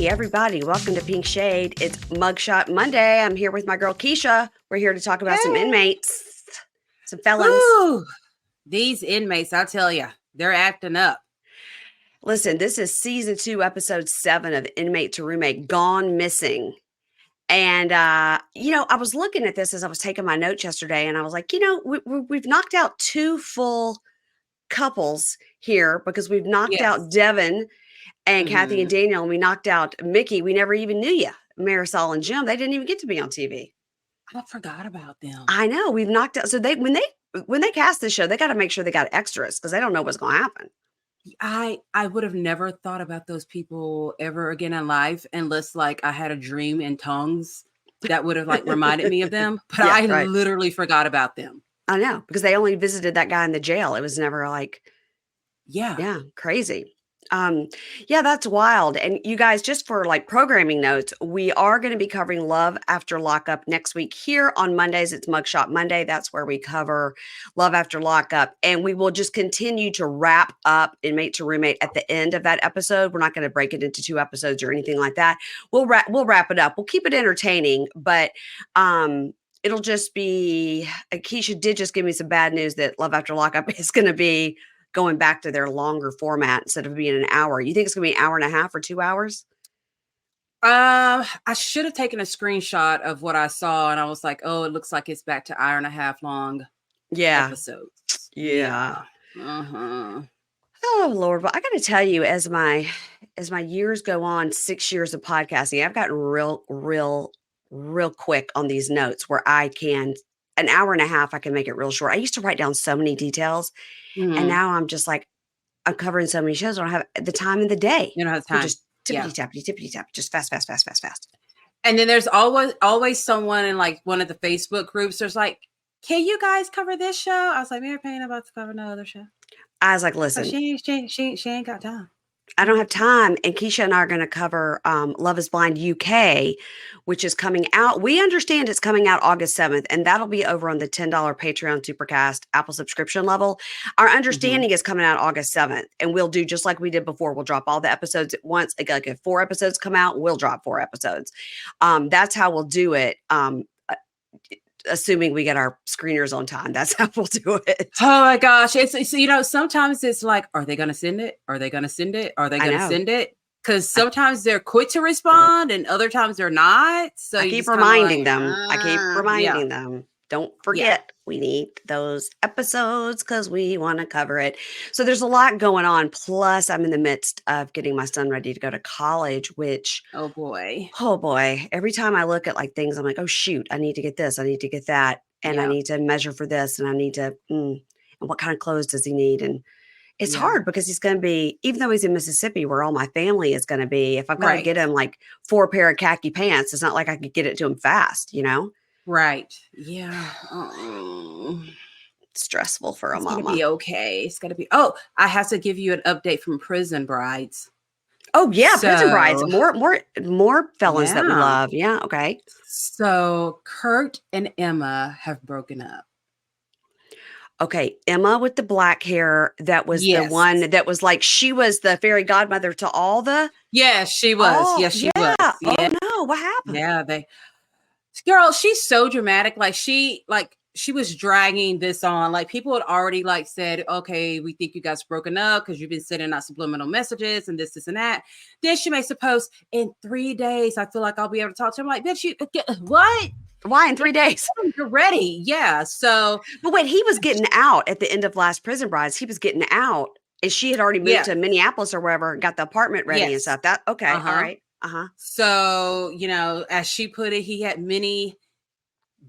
everybody. Welcome to Pink Shade. It's Mugshot Monday. I'm here with my girl Keisha. We're here to talk about some inmates, some felons. Ooh, these inmates, I'll tell you, they're acting up. Listen, this is season 2, episode 7 of Inmate to Roommate, Gone Missing. And, I was looking at this as I was taking my notes yesterday, and I was like, we've knocked out 2 full couples here because we've knocked out Devin and Kathy and Daniel, and we knocked out Mickey. We never even knew you. Marisol and Jim, they didn't even get to be on TV. I forgot about them. I know. We've knocked out. So when they cast this show, they got to make sure they got extras because they don't know what's going to happen. I would have never thought about those people ever again in life unless like I had a dream in tongues that would have like reminded me of them. But I literally forgot about them. I know, because they only visited that guy in the jail. It was never like, crazy. That's wild. And you guys, just for like programming notes, we are going to be covering Love After Lockup next week here on Mondays. It's Mugshot Monday. That's where we cover Love After Lockup. And we will just continue to wrap up Inmate to Roommate at the end of that episode. We're not going to break it into 2 episodes or anything like that. We'll wrap it up. We'll keep it entertaining, but, it'll just be, Keisha did just give me some bad news that Love After Lockup is going to be going back to their longer format instead of being an hour. You think it's going to be an hour and a half or 2 hours? I should have taken a screenshot of what I saw, and I was like, oh, it looks like it's back to hour and a half long episodes. Yeah. Uh-huh. Oh, Lord. But I got to tell you, as my years go on, 6 years of podcasting, I've gotten real quick on these notes where I can, an hour and a half, I can make it real short. I used to write down so many details. And now I'm just like, I'm covering so many shows. I don't have the time in the day. You don't have time. Just tippity tap, just fast. And then there's always someone in like one of the Facebook groups. There's like, can you guys cover this show? I was like, Mary Payne about to cover no other show. I was like, listen, she ain't got time. I don't have time. And Keisha and I are going to cover Love is Blind UK, which is coming out. We understand it's coming out August 7th, and that'll be over on the $10 Patreon Supercast Apple subscription level. Our understanding is coming out August 7th, and we'll do just like we did before. We'll drop all the episodes at once. Like if 4 episodes come out, we'll drop 4 episodes. That's how we'll do it. Assuming we get our screeners on time. That's how we'll do it. Oh my gosh. It's sometimes it's like, are they going to send it? Are they going to send it? Are they going to send it? Because sometimes they're quick to respond and other times they're not. So I keep reminding them. I keep reminding them. Don't forget, we need those episodes because we want to cover it. So there's a lot going on. Plus, I'm in the midst of getting my son ready to go to college, which, oh boy. Every time I look at like things, I'm like, oh, shoot, I need to get this. I need to get that. And I need to measure for this. And I need to, and what kind of clothes does he need? And it's hard because he's going to be, even though he's in Mississippi where all my family is going to be, if I've got to get him like 4 pair of khaki pants, it's not like I could get it to him fast, you know? Right. Yeah. Stressful for a mama. It's gonna be okay. It's gonna be. Oh, I have to give you an update from Prison Brides. Oh yeah, Prison Brides. More felons that we love. Yeah. Okay. So Kurt and Emma have broken up. Okay, Emma with the black hair. That was the one that was like she was the fairy godmother to all the. Yes, she was. Oh, yes, she was. Yeah. Oh no, what happened? Yeah, girl, she's so dramatic. Like she was dragging this on. Like people had already like said, okay, we think you guys broken up because you've been sending out subliminal messages and this and that. Then she makes a post in 3 days. I feel like I'll be able to talk to him. Like, bitch, what? Why in 3 days? You're ready. Yeah. So, but wait, he was getting out at the end of last Prison Brides. He was getting out, and she had already moved to Minneapolis or wherever, got the apartment ready and stuff. That okay, all right. So, as she put it, he had many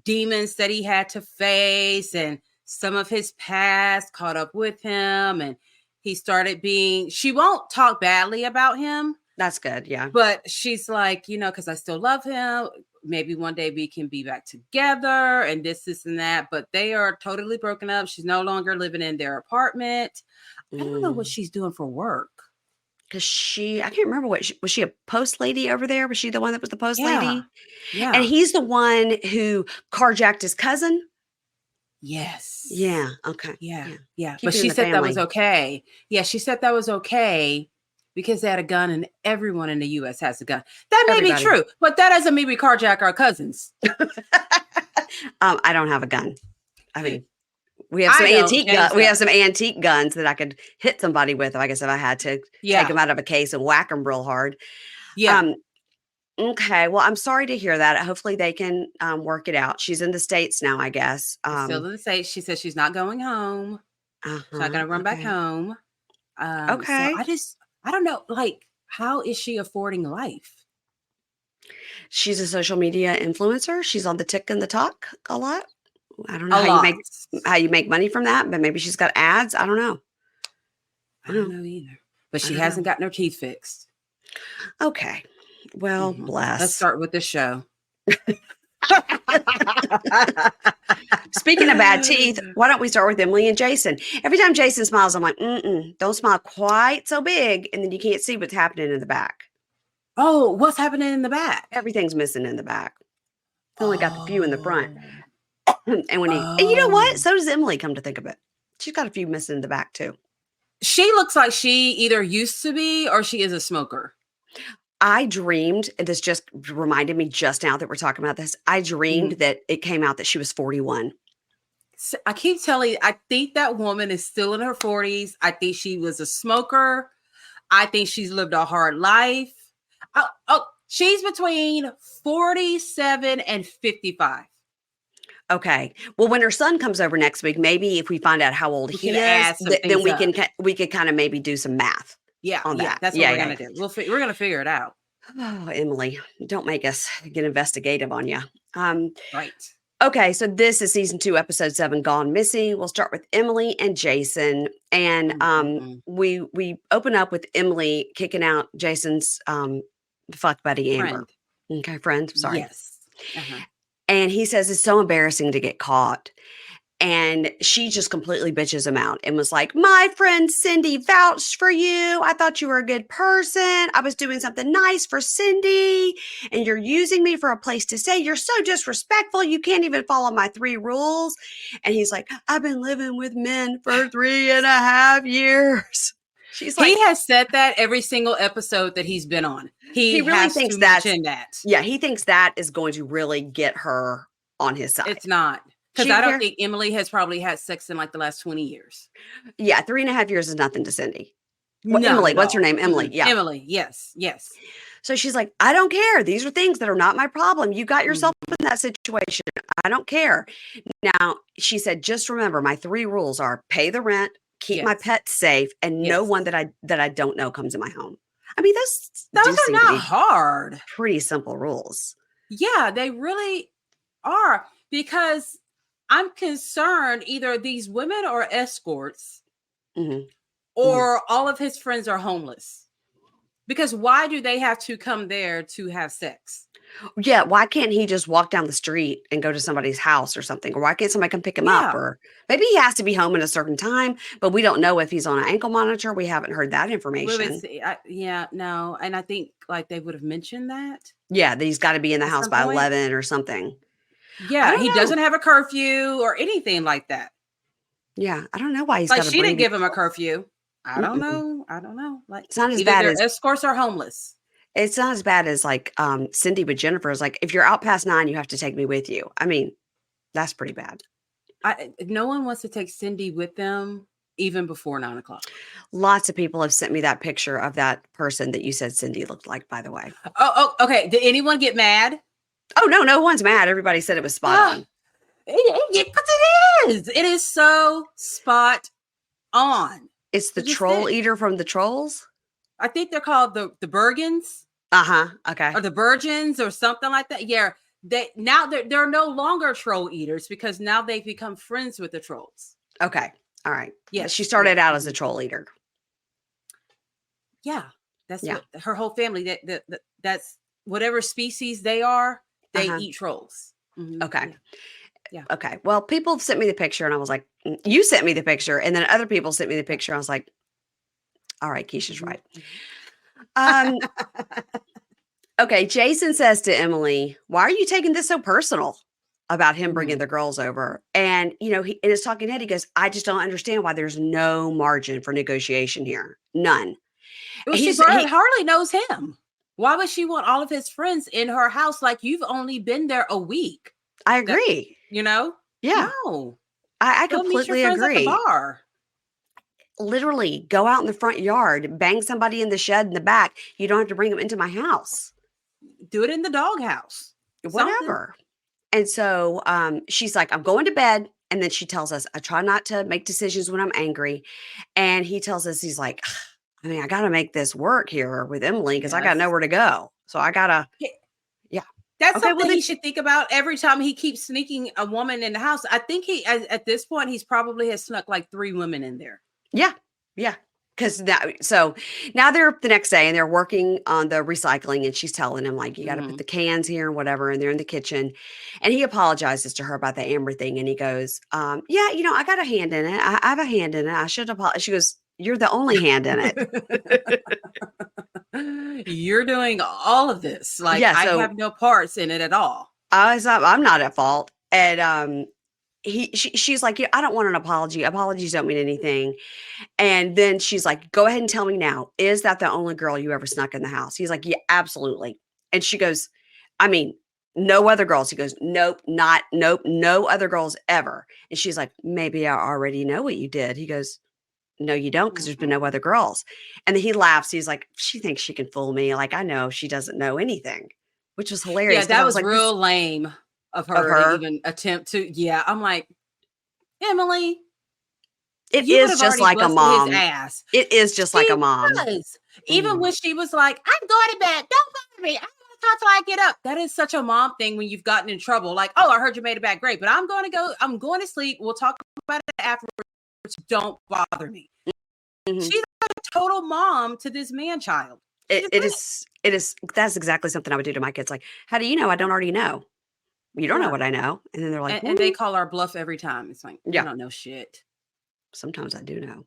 demons that he had to face, and some of his past caught up with him, and he started she won't talk badly about him. That's good. Yeah. But she's like, because I still love him. Maybe one day we can be back together and this and that. But they are totally broken up. She's no longer living in their apartment. I don't know what she's doing for work. Because I can't remember was she a post lady over there? Was she the one that was the post lady? Yeah. And he's the one who carjacked his cousin? Yes. Yeah. Okay. Yeah. But she said that was okay. Yeah. She said that was okay. Because they had a gun and everyone in the U.S. has a gun. That may Everybody. be true, but that doesn't mean we carjack our cousins. I don't have a gun. I mean, we have I some don't. antique James we have does. some antique guns that I could hit somebody with, I guess, if I had to take them out of a case and whack them real hard. Yeah. Okay. Well, I'm sorry to hear that. Hopefully they can work it out. She's in the States now, I guess. Still in the States. She says she's not going home. She's not going to run back home. Okay. So I don't know, like, how is she affording life? She's a social media influencer. She's on the tick and the talk a lot. I don't know A lot. how you make money from that, but maybe she's got ads. I don't know. I don't know either. But she hasn't gotten her teeth fixed. Okay. Well, bless. Let's start with the show. Speaking of bad teeth, why don't we start with Emily and Jason? Every time Jason smiles, I'm like, don't smile quite so big, and then you can't see what's happening in the back. Oh, what's happening in the back? Everything's missing in the back. It's only got the few in the front. And you know what? So does Emily, come to think of it. She's got a few missing in the back too. She looks like she either used to be or she is a smoker. I dreamed, and this just reminded me just now that we're talking about this. I dreamed that it came out that she was 41. So I keep telling you, I think that woman is still in her 40s. I think she was a smoker. I think she's lived a hard life. She's between 47 and 55. Okay. Well, when her son comes over next week, maybe if we find out how old he is, then we can kind of maybe do some math. Yeah, on that. That's what we're gonna do. We're gonna figure it out. Oh, Emily, don't make us get investigative on you. Right. Okay, so this is season 2, episode 7, Gone Missing. We'll start with Emily and Jason, and we open up with Emily kicking out Jason's fuck buddy Amber. Okay, friend. Sorry. Yes. And he says it's so embarrassing to get caught. And she just completely bitches him out and was like, my friend Cyndi vouched for you. I thought you were a good person. I was doing something nice for Cyndi, and you're using me for a place to stay. You're so disrespectful. You can't even follow my 3 rules. And he's like, I've been living with men for 3.5 years. She's like, he has said that every single episode that he's been on. He really thinks that. Yeah, he thinks that is going to really get her on his side. It's not. Because I don't think Emily has probably had sex in like the last 20 years. Yeah, 3.5 years is nothing to Cyndi. Emily, what's her name? Emily. Yeah. Emily. Yes. So she's like, I don't care. These are things that are not my problem. You got yourself in that situation. I don't care. Now, she said, just remember, my 3 rules are pay the rent, keep my pets safe, and no one that I don't know comes in my home. I mean, those are not hard. Pretty simple rules. Yeah, they really are. Because I'm concerned either these women are escorts or all of his friends are homeless. Because why do they have to come there to have sex? Yeah, why can't he just walk down the street and go to somebody's house or something? Or why can't somebody come pick him up? Or maybe he has to be home at a certain time, but we don't know if he's on an ankle monitor. We haven't heard that information. No. And I think like they would have mentioned that. Yeah, that he's got to be in the house by 11 or something. Yeah, he doesn't have a curfew or anything like that. Yeah, I don't know why he's like she didn't give him a curfew. I don't know. Like it's not as bad as escorts are homeless. It's not as bad as like Cyndi with Jennifer is like, if you're out past 9, you have to take me with you. I mean, that's pretty bad. No one wants to take Cyndi with them even before 9 o'clock. Lots of people have sent me that picture of that person that you said Cyndi looked like, by the way. Oh, okay. Did anyone get mad? Oh, no one's mad. Everybody said it was spot on. It is. It is so spot on. It's the troll eater from the Trolls. I think they're called the Bergens. Okay. Or the Virgins or something like that. Yeah. They're no longer troll eaters because now they've become friends with the trolls. Okay. All right. Yeah. She started out as a troll eater. Yeah. That's what her whole family, that's whatever species they are, they eat trolls. Okay. Yeah. Okay. Well, people sent me the picture and I was like, you sent me the picture. And then other people sent me the picture. I was like, all right, Keisha's right. Okay. Jason says to Emily, why are you taking this so personal about him bringing the girls over? And, he in his talking head, he goes, I just don't understand why there's no margin for negotiation here. None. Well, hardly knows him. Why would she want all of his friends in her house? Like, you've only been there a week. I agree. Yeah. No. I Go meet your completely friends at the agree. bar. Literally, go out in the front yard, bang somebody in the shed in the back. You don't have to bring them into my house. Do it in the doghouse. Whatever. And so she's like, I'm going to bed. And then she tells us, I try not to make decisions when I'm angry. And he tells us, he's like, I mean, I got to make this work here with Emily because I got nowhere to go. So I got to, yeah. That's something he should think about every time he keeps sneaking a woman in the house. I think at this point, he's probably has snuck like 3 women in there. Yeah. Yeah. Because now they're the next day and they're working on the recycling, and she's telling him, like, you got to put the cans here and whatever. And they're in the kitchen, and he apologizes to her about the Amber thing. And he goes, yeah, I got a hand in it. I have a hand in it. I should apologize. She goes, you're the only hand in it. You're doing all of this. Like, I have no parts in it at all. I'm not at fault. And she's like, yeah, I don't want an apology. Apologies don't mean anything. And then she's like, go ahead and tell me now, is that the only girl you ever snuck in the house? He's like, yeah, absolutely. And she goes, I mean, no other girls. He goes, nope, no other girls ever. And she's like, maybe I already know what you did. He goes, no, you don't, because there's been no other girls. And then he laughs. He's like, she thinks she can fool me. Like, I know she doesn't know anything, which was hilarious. Yeah, that was like, real lame of her to even attempt to. Yeah, I'm like, Emily, it is just like a mom. His ass. It is just like a mom. Even when she was like, I'm going to bed. Don't bother me. I'm going to talk till I get up. That is such a mom thing when you've gotten in trouble. Like, oh, I heard you made a bad grade, but I'm going to sleep. We'll talk about it afterwards. Don't bother me. She's a total mom to this man child. It is. That's exactly something I would do to my kids. Like, how do you know? I don't already know. You don't know what I know. And then they're like, and they call our bluff every time. It's like, you don't know shit. Sometimes I do know.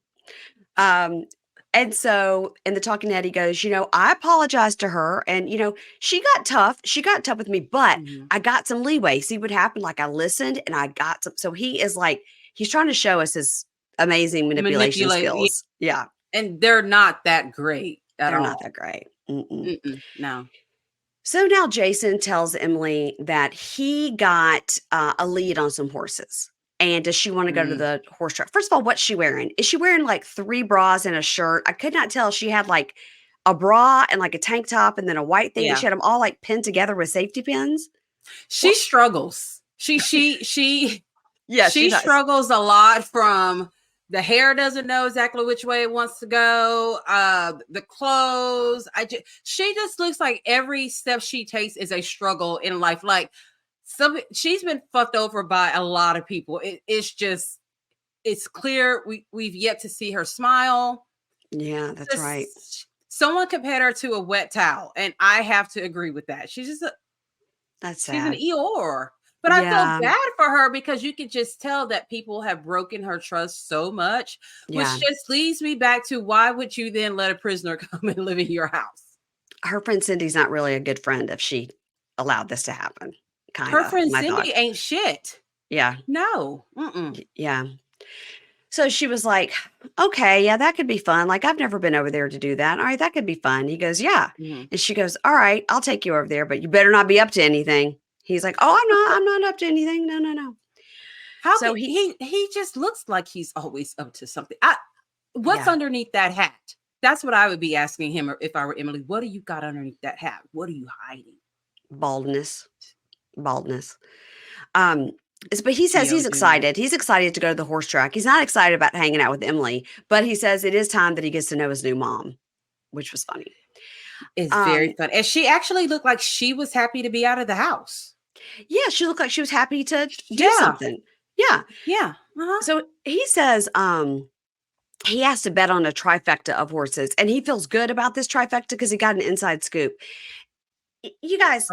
And so in the talking head, he goes, I apologized to her, and she got tough. She got tough with me, but I got some leeway. See what happened? Like, I listened and I got some. So he is like, he's trying to show us his amazing manipulation skills. Yeah. And they're not that great at all. They're not that great. No. So now Jason tells Emily that he got a lead on some horses. And does she want to go to the horse track? First of all, what's she wearing? Is she wearing like 3 bras and a shirt? I could not tell. She had like a bra and like a tank top and then a white thing. And she had them all like pinned together with safety pins. She struggles. She struggles a lot from the hair doesn't know exactly which way it wants to go. The clothes. She just looks like every step she takes is a struggle in life. Like, she's been fucked over by a lot of people. It's clear we've yet to see her smile. Yeah, that's right. Someone compared her to a wet towel, and I have to agree with that. She's sad. She's an Eeyore. But I feel bad for her because you could just tell that people have broken her trust so much, which just leads me back to, why would you then let a prisoner come and live in your house? Her friend Cyndi's not really a good friend if she allowed this to happen. Her friend Cyndi ain't shit. Yeah. No. Yeah. So she was like, okay, yeah, that could be fun. Like, I've never been over there to do that. All right, that could be fun. He goes, yeah. And she goes, all right, I'll take you over there, but you better not be up to anything. He's like, oh, I'm not up to anything. No. How so he just looks like he's always up to something. What's underneath that hat? That's what I would be asking him if I were Emily. What do you got underneath that hat? What are you hiding? Baldness. But he says he's excited. He's excited to go to the horse track. He's not excited about hanging out with Emily, but he says it is time that he gets to know his new mom, which was funny. It's very fun. And she actually looked like she was happy to be out of the house. Yeah, she looked like she was happy to do something. Yeah. Yeah. So he says he has to bet on a trifecta of horses, and he feels good about this trifecta because he got an inside scoop. You guys,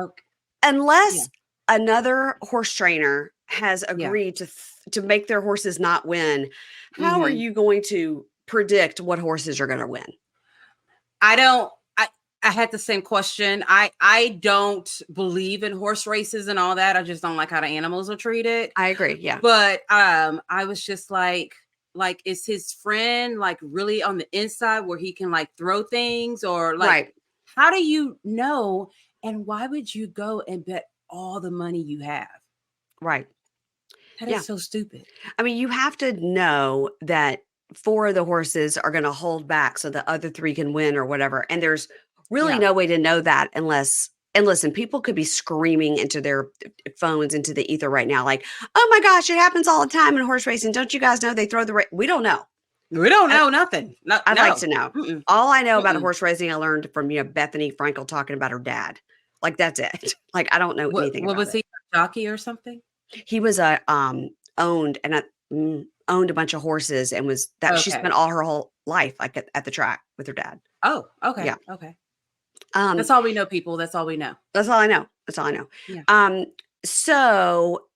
unless another horse trainer has agreed to make their horses not win, how are you going to predict what horses are going to win? I had the same question. I don't believe in horse races and all that. I just don't like how the animals are treated. I agree. Yeah. But I was just like, like, is his friend like really on the inside where he can like throw things, or like, Right. how do you know? And why would you go and bet all the money you have? Right. That Yeah. is so stupid. I mean, you have to know that 4 of the horses are gonna hold back so the other 3 can win or whatever, and there's really Yeah. no way to know that unless and listen, people could be screaming into their phones, into the ether right now, like, "Oh my gosh, it happens all the time in horse racing. Don't you guys know they throw the ra" We don't know. We don't I know nothing. I'd like No. to know. Mm-mm. All I know about Mm-mm. horse racing, I learned from, Bethany Frankel talking about her dad. Like, that's it. Like, I don't know anything What about was it. he, a jockey or something? He was owned and owned a bunch of horses and was that she Okay. spent all her whole life, like, at the track with her dad. Oh, okay. Yeah. Okay. Um, That's all we know, people. That's all we know. that's all I know. That's all I know. Yeah. So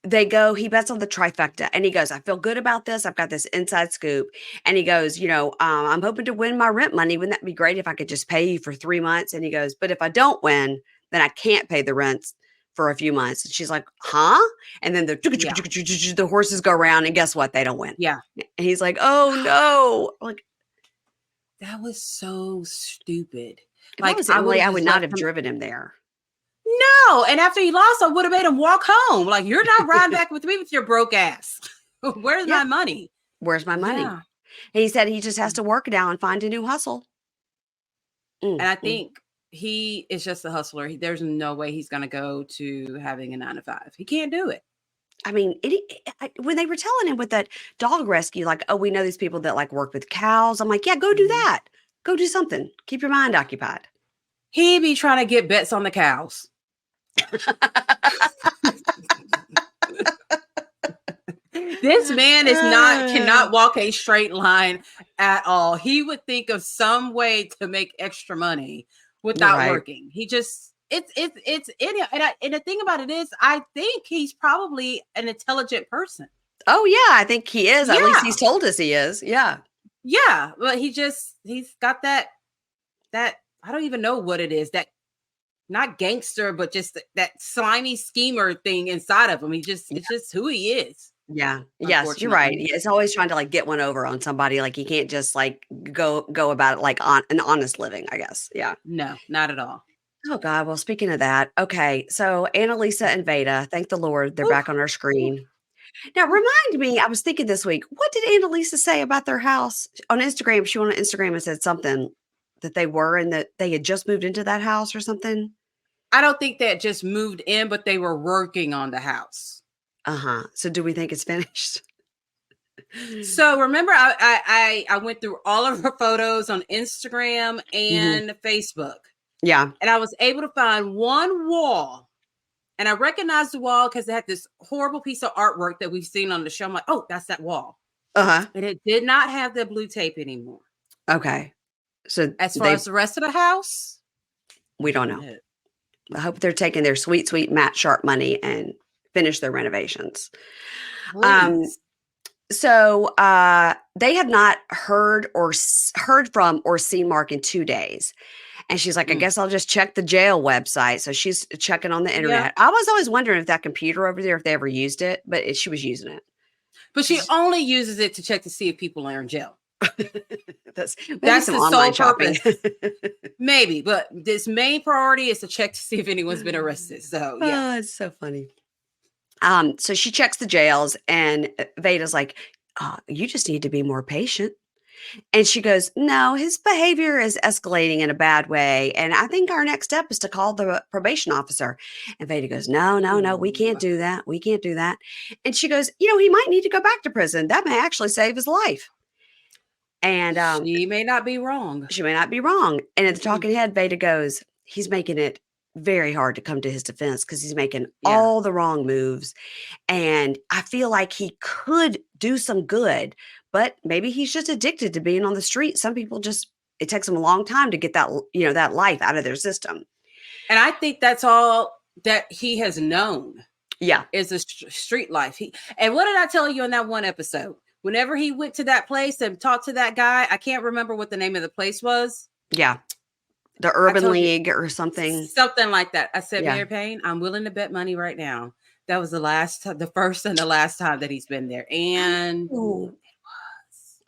they go, he bets on the trifecta and he goes, I feel good about this. I've got this inside scoop. And he goes, I'm hoping to win my rent money. Wouldn't that be great if I could just pay you for 3 months? And he goes, but if I don't win, then I can't pay the rents for a few months. And she's like, huh? And then Yeah. the horses go around and guess what? They don't win. Yeah. And he's like, oh no. Like, That was so stupid. if I was I would Emily, I have would just not let have him. driven him there. No, and after he lost, I would have made him walk home. Like, you're not riding back with me with your broke ass. Where's Yeah. my money? Where's my money? Yeah. And he said he just has to work now and find a new hustle. And I Mm. think he is just a hustler. There's no way he's going to go to having a 9 to 5. He can't do it. I mean, when they were telling him with that dog rescue, like, oh, we know these people that like work with cows. I'm like, yeah, go do Mhm. that. Go do something. Keep your mind occupied. He be trying to get bets on the cows. This man cannot walk a straight line at all. He would think of some way to make extra money without Right. working. He just it's in it. And the thing about it is, I think he's probably an intelligent person. Oh yeah, I think he is. At least Yeah. he's told us he is. Yeah. Yeah, but he's got that I don't even know what it is, that not gangster, but just that slimy schemer thing inside of him. It's just who he is. Yeah. Yes, you're right. Unfortunately. It's always trying to like get one over on somebody. Like he can't just like go about it like on an honest living, I guess. Yeah. No, not at all. Oh God. Well, speaking of that, okay. So Analisa and Vada, thank the Lord, they're Oof, back on our oof. screen. Now, remind me, I was thinking this week, what did Annalisa say about their house on Instagram? She went on Instagram and said something that they were and that they had just moved into that house or something. I don't think they had just moved in, but they were working on the house. Uh-huh. So do we think it's finished? So remember, I went through all of her photos on Instagram and Facebook, Yeah. and I was able to find one wall, and I recognized the wall because it had this horrible piece of artwork that we've seen on the show. I'm like, oh, that's that wall. Uh-huh. And it did not have the blue tape anymore. Okay. So As far as the rest of the house, we don't know. no. I hope they're taking their sweet, sweet Matt Sharp money and finish their renovations. Please. So they have not heard from or seen Mark in 2 days. And she's like, I guess I'll just check the jail website. So she's checking on the internet. I was always wondering if that computer over there, if they ever used it, but she was using it. But she only uses it to check to see if people are in jail. That's That's some the online sole shopping. purpose. Maybe, but this main priority is to check to see if anyone's been arrested. So yeah. Oh, it's so funny. So she checks the jails and Veda's like, you just need to be more patient. And she goes, no, his behavior is escalating in a bad way. And I think our next step is to call the probation officer. And Veda goes, no, we can't do that. We can't do that. And she goes, he might need to go back to prison. That may actually save his life. And She may not be wrong. She may not be wrong. And at the talking head, Veda goes, he's making it very hard to come to his defense because he's making all the wrong moves. And I feel like he could do some good, but maybe he's just addicted to being on the street. Some people it takes them a long time to get that, that life out of their system. And I think that's all that he has known. Yeah. Is a street life. And what did I tell you in that one episode? Whenever he went to that place and talked to that guy, I can't remember what the name of the place was. Yeah. The Urban League or something. Something like that. I said, Mayor Payne, I'm willing to bet money right now. That was the first and the last time that he's been there. And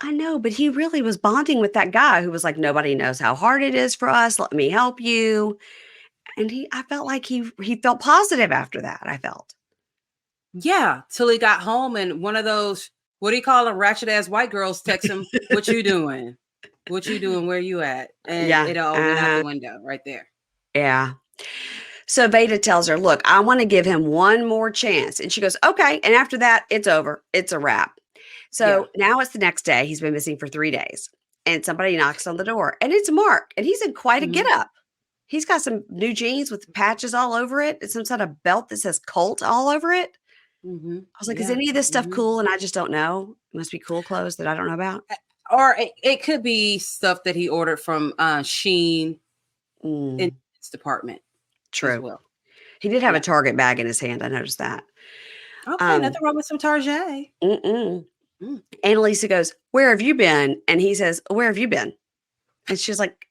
I know, but he really was bonding with that guy who was like, "Nobody knows how hard it is for us. Let me help you." And I felt like he felt positive after that, I felt. Yeah, till he got home and one of those, what do you call them, ratchet ass white girls text him, "What you doing? What you doing? Where you at?" And Yeah, it all went out the uh-huh, window right there. yeah. So Veda tells her, "Look, I wanna give him one more chance." And she goes, "Okay." And after that, it's over. It's a wrap. Yeah. So now it's the next day. He's been missing for 3 days, and somebody knocks on the door, and it's Mark, and he's in quite a Mhm. getup. He's got some new jeans with patches all over it and some sort of belt that says "Cult" all over it. Mhm. I was like, "Is Yeah. any of this stuff Mhm. cool and I just don't know? It must be cool clothes that I don't know about?" Or it could be stuff that he ordered from Sheen in Mm, his department as true. well. He did have a Yeah. Target bag in his hand, I noticed that. Okay, Um, nothing wrong with some Tarjay. mm-mm. Mm. Annalisa goes, "Where have you been?" And he says, "Where have you been?" And she's like,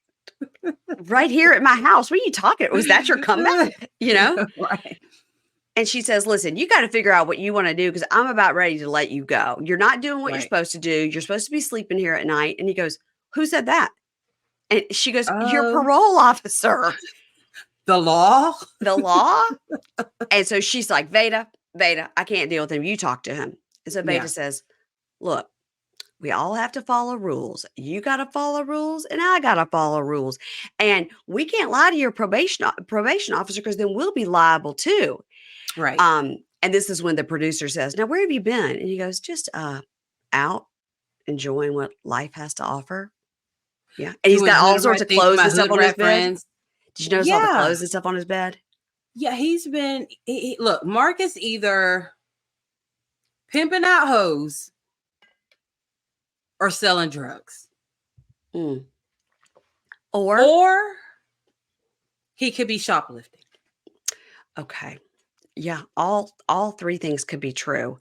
"Right here at my house. What are you talking? Was that your comeback?" You know? Right. And she says, "Listen, you got to figure out what you want to do because I'm about ready to let you go. You're not doing what you're Right. supposed to do. You're supposed to be sleeping here at night." And he goes, "Who said that?" And she goes, "Your Um, parole officer, the law? the law." And so she's like, "Veda, Veda, I can't deal with him. You talk to him." And so Veda Yeah. says, "Look, we all have to follow rules. You got to follow rules, and I got to follow rules. And we can't lie to your probation officer because then we'll be liable too." Right. And this is when the producer says, "Now, where have you been?" And he goes, "Just out enjoying what life has to offer." Yeah. And he's Doing got all hood sorts rat of things with clothes my and stuff hood on his rat bed. friends. Did you notice all the Yeah. clothes and stuff on his bed? Yeah, he's been look, Mark is either pimping out hoes or selling drugs. Mm. Or, Or he could be shoplifting. okay. Yeah, all three things could be true.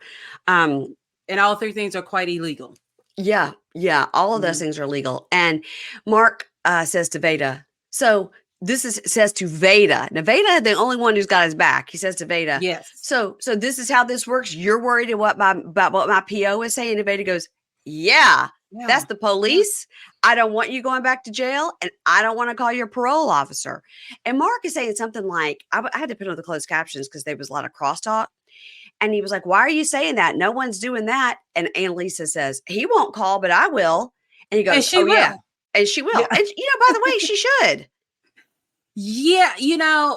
Um, And all three things are quite illegal. yeah, yeah, all of those Mhm. things are legal. And Mark says to Veda, so this is says to Veda. Now Veda, the only one who's got his back. He says to Veda, Yes. so this is how this works. You're worried about what my PO is saying. And Veda goes, "Yeah, that's Yeah. the Yeah. police. I don't want you going back to jail, and I don't want to call your parole officer." And Mark is saying something like, I had to put on the closed captions because there was a lot of crosstalk. And he was like, "Why are you saying that? No one's doing that." And Annalisa says, "He won't call, but I will." And he And goes, she "Oh, yeah. will. And she will." Yeah. And, by the way, she should. Yeah, a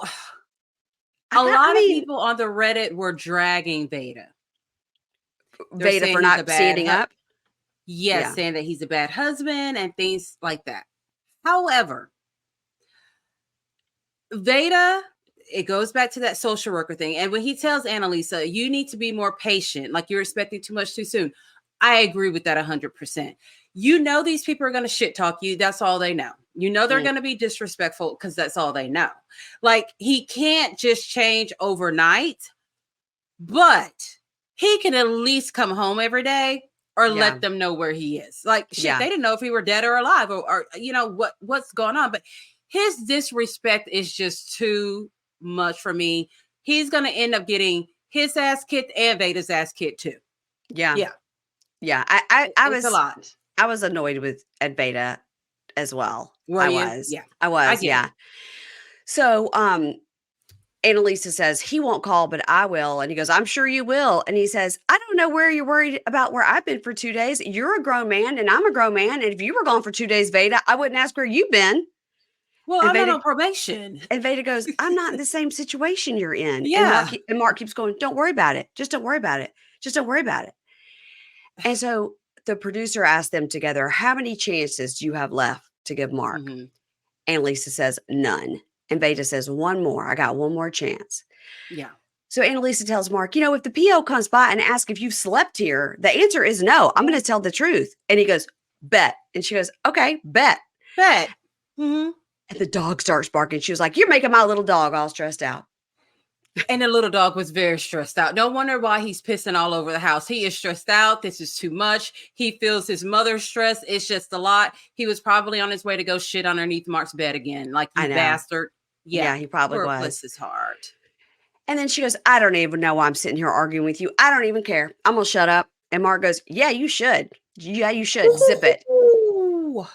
I lot of mean, people on the Reddit were dragging Veda. They're Veda saying for he's a not bad standing up. yes, Yeah. saying that he's a bad husband and things like that. However, Veda, it goes back to that social worker thing. And when he tells Annalisa, you need to be more patient, like you're expecting too much too soon. I agree with that 100%. You know, these people are going to shit talk you. That's all they know. You know, they're Mm, going to be disrespectful because that's all they know. Like, he can't just change overnight, but he can at least come home every day or yeah. let them know where he is. Like, shit, Yeah. they didn't know if he were dead or alive or what's going on. But his disrespect is just too much for me. He's gonna end up getting his ass kicked and Veda's ass kicked too. Yeah. Yeah, Yeah. I it's a was lot. annoyed with Ed Veda as well. Were I you? was. Yeah, I I was. get Yeah. it. So, Annalisa says, "He won't call, but I will." And he goes, "I'm sure you will." And he says, "I don't know where you're worried about where I've been for 2 days. You're a grown man and I'm a grown man. And if you were gone for 2 days, Veda, I wouldn't ask where you've been." Well, And I'm not Veda on probation. and Veda goes, "I'm not in the same situation you're in." And Yeah. Mark keeps going, "Don't worry about it. Just don't worry about it. Just don't worry about it." And so the producer asked them together, "How many chances do you have left to give Mark?" Hmm. And Lisa says, "None." And Veda says, "One more. I got one more chance." Yeah. So Annalisa tells Mark, "If the PO comes by and asks if you've slept here, the answer is no. I'm Yeah. going to tell the truth." And he goes, "Bet." And she goes, "Okay, bet." Bet. Hmm. And the dog starts barking. She was like, "You're making my little dog all stressed out." And the little dog was very stressed out. No wonder why he's pissing all over the house. He is stressed out. This is too much. He feels his mother's stress. It's just a lot. He was probably on his way to go shit underneath Mark's bed again. Like, I you know. bastard. Yeah. Yeah, he probably Poor was. bless his heart. And then she goes, "I don't even know why I'm sitting here arguing with you. I don't even care. I'm going to shut up." And Mark goes, "Yeah, you should. Yeah, you should zip it. Ooh.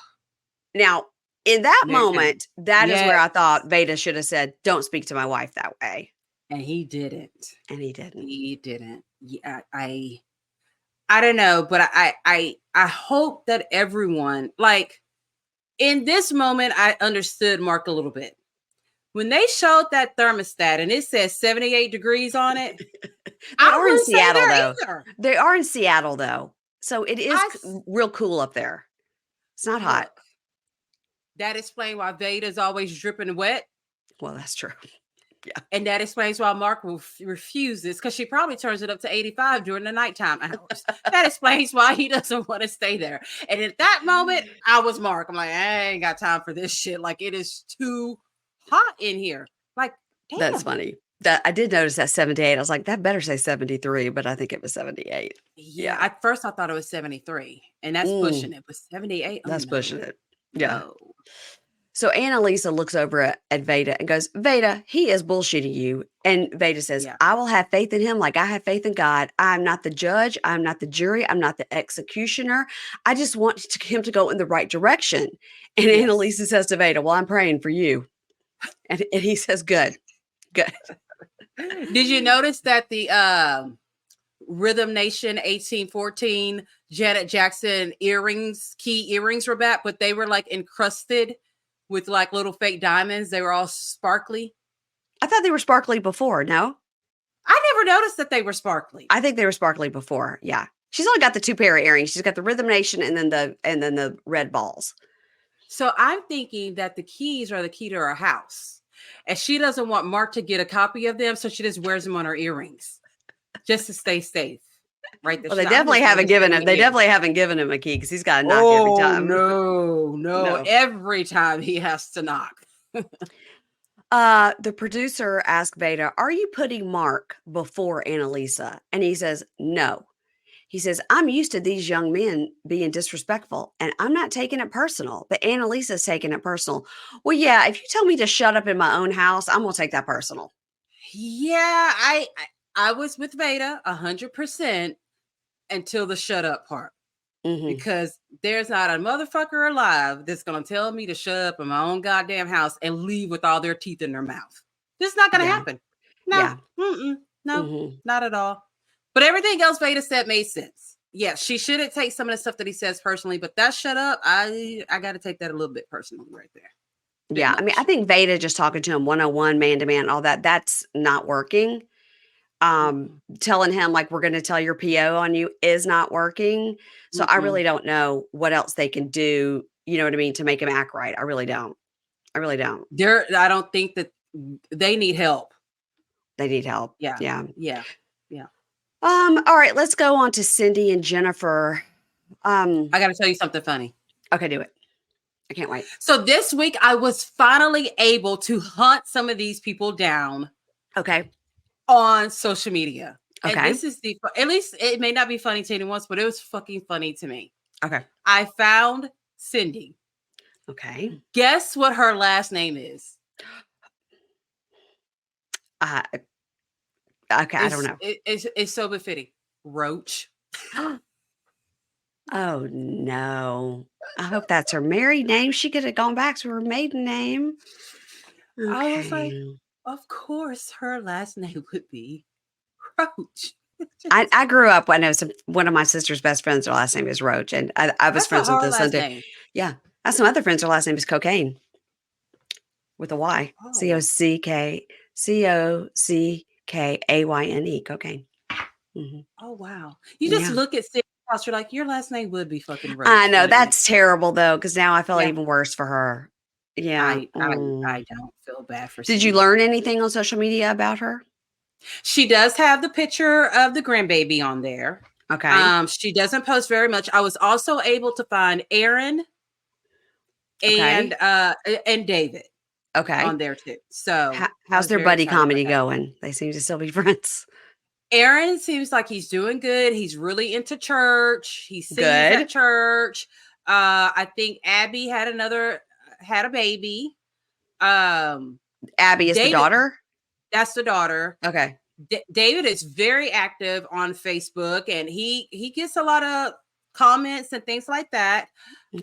Now, in that There you go. moment, that is where Yes. I thought Veda should have said, "Don't speak to my wife that way." And he didn't. And he didn't. He didn't. Yeah, I don't know, but I hope that everyone, like, in this moment, I understood Mark a little bit. When they showed that thermostat and it says 78 degrees on it, They I are in wouldn't say Seattle, there though. either. They are in Seattle, though. So it is real cool up there. It's not hot. Look, that explains why Veda's always dripping wet. Well, that's true. Yeah. And that explains why Mark refuses, because she probably turns it up to 85 during the nighttime hours. That explains why he doesn't want to stay there. And at that moment, I was Mark. I'm like, I ain't got time for this shit. Like, it is too hot in here. Like, damn. That's funny. That I did notice that 78. I was like, that better say 73, but I think it was 78. Yeah. At first, I thought it was 73, and that's pushing it. But 78, that's pushing it. Yeah. No. So Analisa looks over at Veda and goes, Veda, he is bullshitting you. And Veda says, I will have faith in him like I have faith in God. I'm not the judge. I'm not the jury. I'm not the executioner. I just want him to go in the right direction. And Analisa says to Veda, well, I'm praying for you. And he says, good. Did you notice that the Rhythm Nation 1814 Janet Jackson key earrings were back, but they were like encrusted with like little fake diamonds. They were all sparkly. I thought they were sparkly before. No, I never noticed that they were sparkly. I think they were sparkly before. Yeah, she's only got the 2 pair of earrings. She's got the Rhythm Nation and then the red balls. So I'm thinking that the keys are the key to her house, and she doesn't want Mark to get a copy of them, so she just wears them on her earrings just to stay safe. Right. Well, they definitely haven't given him. They definitely haven't given him a key because he's got to knock every time. No. Every time he has to knock. The producer asked Veda, "Are you putting Mark before Analisa?" And he says, "No." He says, "I'm used to these young men being disrespectful, and I'm not taking it personal. But Analisa's taking it personal." Well, yeah. If you tell me to shut up in my own house, I'm gonna take that personal. Yeah, I was with Veda 100%. Until the shut up part, because there's not a motherfucker alive that's gonna tell me to shut up in my own goddamn house and leave with all their teeth in their mouth. This is not gonna happen. No, no, not at all. But everything else Veda said made sense. Yeah, she shouldn't take some of the stuff that he says personally, but that shut up, I got to take that a little bit personally right there. Yeah, I mean, I think Veda just talking to him 101, man to man, all that's not working. Telling him like, we're going to tell your PO on you is not working. So I really don't know what else they can do. You know what I mean? To make him act right. I really don't. I don't think that they need help. They need help. Yeah. All right, let's go on to Cyndi and Jennifer. I got to tell you something funny. Okay, do it. I can't wait. So this week I was finally able to hunt some of these people down. Okay. On social media. Okay. And this is at least it may not be funny to anyone else, but it was fucking funny to me. Okay. I found Cyndi. Okay. Guess what her last name is? Okay, I don't know. It's so befitting. Roach. Oh no. I hope that's her married name. She could have gone back to her maiden name. Okay. I was like, of course her last name would be Roach. I grew up when one of my sister's best friends, her last name is Roach, and I was friends with this Sunday. Yeah. I have some other friends, her last name is Cocaine. With a Y. COCKAYNE. Cocaine. Oh wow. You just look at Cyndi house, you're like, your last name would be fucking Roach. I know, that's terrible though, because now I feel even worse for her. Yeah. I don't feel bad for Did Cyndi. you learn anything on social media about her? She does have the picture of the grandbaby on there. Okay. She doesn't post very much. I was also able to find Aaron and David on there too. So how's their buddy comedy going? They seem to still be friends. Aaron seems like he's doing good. He's really into church. He sings at church. I think Abby had a baby. Abby is the daughter? That's the daughter. Okay. David is very active on Facebook, and he gets a lot of comments and things like that.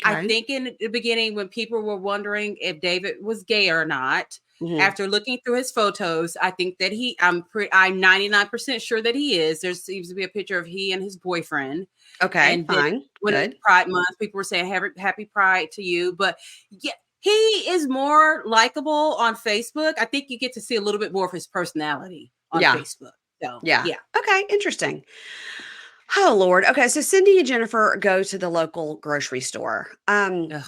I Okay. think in the beginning, when people were wondering if David was gay or not, Mhm. after looking through his photos, I think that I'm 99% sure that he is. There seems to be a picture of he and his boyfriend. Okay, And then fine. when it was Good. Pride Month, people were saying happy Pride to you. But yeah, he is more likable on Facebook. I think you get to see a little bit more of his personality on Yeah. Facebook. So Yeah. yeah. Okay, interesting. Oh, Lord. Okay, so Cyndi and Jennifer go to the local grocery store. Ugh.